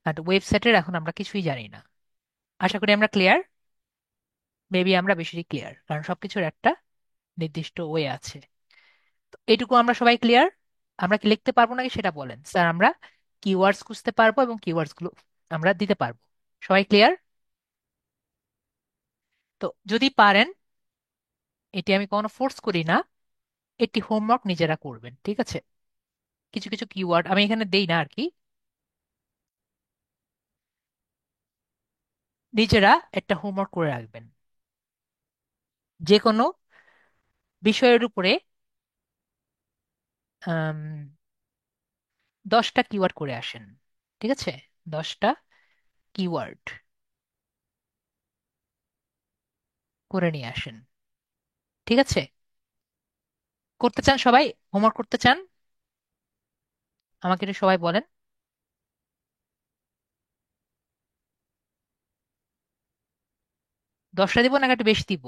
আর ওয়েবসাইটের এখন আমরা কিছুই জানি না। আশা করি আমরা ক্লিয়ার। মেবি আমরা বেশি ক্লিয়ার, কারণ সবকিছুর একটা নির্দিষ্ট ওয়ে আছে। তো এইটুকু আমরা সবাই ক্লিয়ার। আমরা কি লিখতে পারবো নাকি সেটা বলেন স্যার। আমরা কিওয়ার্ডস খুঁজতে পারবো এবং কিওয়ার্ডস গুলো আমরা দিতে পারবো। সবাই ক্লিয়ার? তো যদি পারেন, এটি আমি কোনো ফোর্স করি না, এটি হোমওয়ার্ক নিজেরা করবেন, ঠিক আছে? কিছু কিছু কিওয়ার্ড আমি এখানে দেই না আর কি, নিজেরা একটা হোমওয়ার্ক করে রাখবেন। যে কোনো বিষয়ের উপরে আম, 10টা কিওয়ার্ড করে আসেন, ঠিক আছে? 10টা কিওয়ার্ড করে নিয়ে আসেন, ঠিক আছে? করতে চান সবাই? হোমওয়ার্ক করতে চান? আমাকে একটু সবাই বলেন। 10টা দিব না একটু বেশি দিব?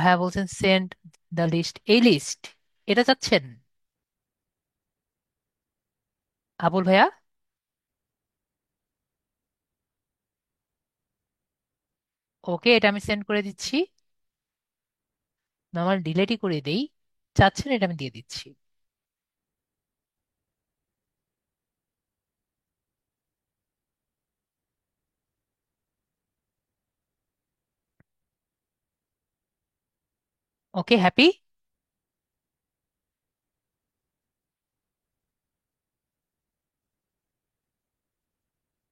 হ্যাঁ বলছেন সেন্ড দ্য লিস্ট, এই লিস্ট এটা চাচ্ছেন আবুল ভাইয়া? ওকে, এটা আমি সেন্ড করে দিচ্ছি। নর্মাল ডিলেটই করে দেই, চাচ্ছেন এটা আমি দিয়ে দিচ্ছি। ওকে, হ্যাপি?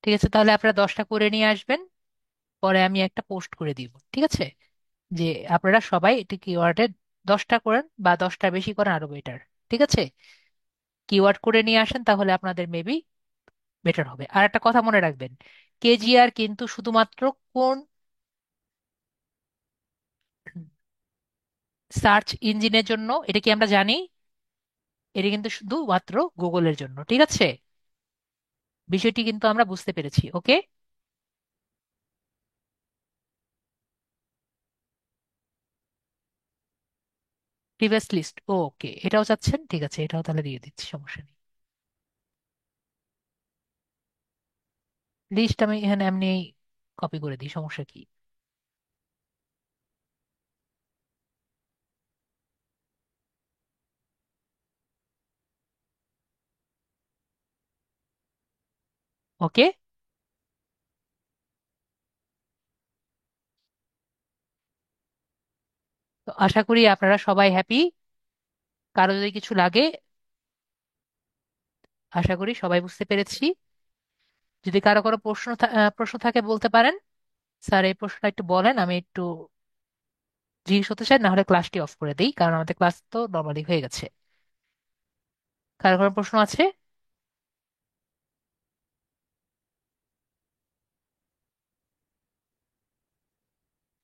ঠিক আছে, তাহলে আপনারা 10টা করে নিয়ে আসবেন, পরে আমি একটা পোস্ট করে দিব, ঠিক আছে? যে আপনারা সবাই এটি কিওয়ার্ডে 10টা করেন, বা 10টার বেশি করেন আরো বেটার, ঠিক আছে? কিওয়ার্ড করে নিয়ে আসেন, তাহলে আপনাদের মেবি বেটার হবে। আর একটা কথা মনে রাখবেন, কেজিআর কিন্তু শুধুমাত্র কোন সার্চ ইঞ্জিনের জন্য, এটা কি আমরা জানি? এটা কিন্তু শুধুমাত্র গুগলের জন্য, ঠিক আছে? বিষয়টি কিন্তু আমরা বুঝতে পেরেছি, ওকে? প্রিভিয়াস লিস্ট, ওকে, এটাও চাচ্ছেন, ঠিক আছে, এটাও তাহলে দিয়ে দিচ্ছি, সমস্যা নেই। লিস্ট আমি এখানে এমনি কপি করে দিই, সমস্যা কি? ওকে, তো আশা করি আপনারা সবাই হ্যাপি। কারো যদি কিছু লাগে, আশা করি সবাই বুঝতে পেরেছি। যদি কারো কারো প্রশ্ন থাকে বলতে পারেন, স্যার এই প্রশ্নটা একটু বলেন, আমি একটু জিজ্ঞেস করতে চাই, না হলে ক্লাসটি অফ করে দিই, কারণ আমাদের ক্লাস তো নর্মালি হয়ে গেছে। কারো কারো প্রশ্ন আছে?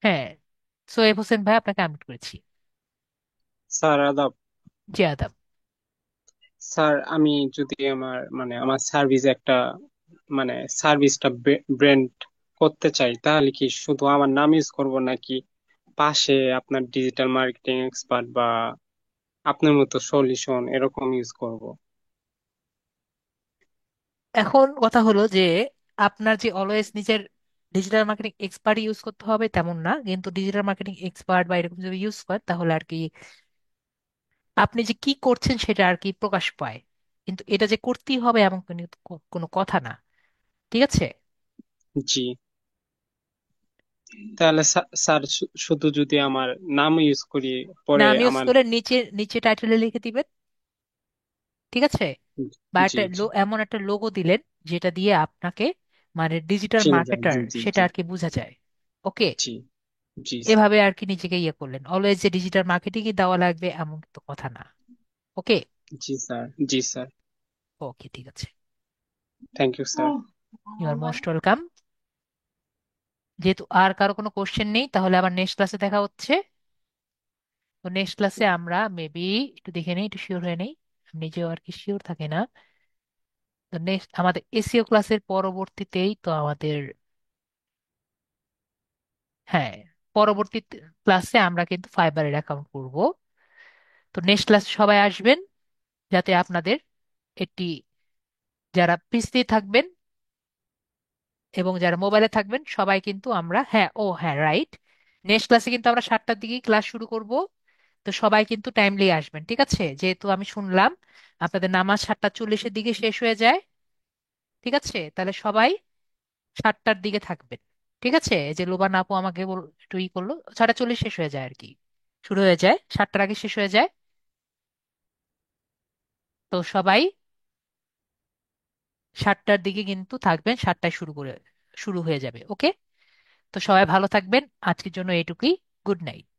হ্যাঁ, সোয়েব হোসেন ভাই, আপনাকে আনমিউট করেছি। স্যার আদাব। জি আদাব। স্যার আমি যদি আমার মানে আমার সার্ভিস একটা মানে সার্ভিসটা ব্র্যান্ড করতে চাই, তাহলে কি শুধু আমার নাম ইউজ করব, নাকি পাশে আপনার ডিজিটাল মার্কেটিং এক্সপার্ট বা আপনার মতো সলিউশন এরকম ইউজ করব? এখন কথা হলো যে আপনার যে অলওয়েজ নিজের ডিজিটাল মার্কেটিং এক্সপার্ট ইউজ করতে হবে তেমন না, কিন্তু ডিজিটাল মার্কেটিং এক্সপার্ট বা এরকম যদি ইউজ করেন তাহলে আর কি আপনি যে কি করছেন সেটা আর কি প্রকাশ পায়। কিন্তু এটা যে করতেই হবে এমন কোনো কথা না। ঠিক আছে? জি। তাহলে স্যার শুধু যদি আমার নাম ইউজ করি পরে নাম ইউজ আমার। করে নিচে নিচে টাইটেলে লিখে দিবেন। ঠিক আছে? বা জি একটা জি। এমন একটা লোগো দিলেন যেটা দিয়ে আপনাকে মানে ডিজিটাল চিনে যায়, মার্কেটার জি জি সেটা জি। আর কি বোঝা যায়। ওকে? জি জি স্যার। এভাবে আর কি নিজেকে ইয়ে করলেন, অলওয়েজ যে ডিজিটাল মার্কেটিংই দেওয়া লাগবে এমন তো কথা না। ওকে? জি স্যার। জি স্যার। ওকে, ঠিক আছে। Thank you sir. You are most welcome. যেহেতু আর কারো কোনো কোশ্চেন নেই তাহলে আবার নেক্সট ক্লাসে দেখা হচ্ছে। তো নেক্সট ক্লাসে আমরা মেবি একটু দেখে নেই, একটু শিওর হয়ে নেই, আমি নিজেও আর কি শিওর থাকে না। তো নেক্সট আমাদের এসিও ক্লাসের পরবর্তীতেই তো আমাদের, হ্যাঁ, পরবর্তী ক্লাসে আমরা কিন্তু ফাইবারের অ্যাকাউন্ট করব। তো নেক্সট ক্লাসে সবাই আসবেন যাতে আপনাদের একটি, যারা পিসি থাকবেন এবং যারা মোবাইলে থাকবেন সবাই কিন্তু আমরা, হ্যাঁ ও হ্যাঁ রাইট, নেক্সট ক্লাসে কিন্তু আমরা 7টার দিকেই ক্লাস শুরু করব। তো সবাই কিন্তু টাইমলি আসবেন, ঠিক আছে? যেহেতু আমি শুনলাম আপনাদের নামাজ 7:40-এর দিকে শেষ হয়ে যায়। ঠিক আছে, তাহলে সবাই 7টার দিকে থাকবেন। ঠিক আছে? এই যে লোবান আপু আমাকে একটু ই করলো, 7:40 শেষ হয়ে যায় আর কি, শুরু হয়ে যায় 7টার আগে শেষ হয়ে যায়। তো সবাই 7টার দিকে কিন্তু থাকবেন, 7টায় শুরু হয়ে যাবে। ওকে? তো সবাই ভালো থাকবেন, আজকের জন্য এইটুকুই। Good night.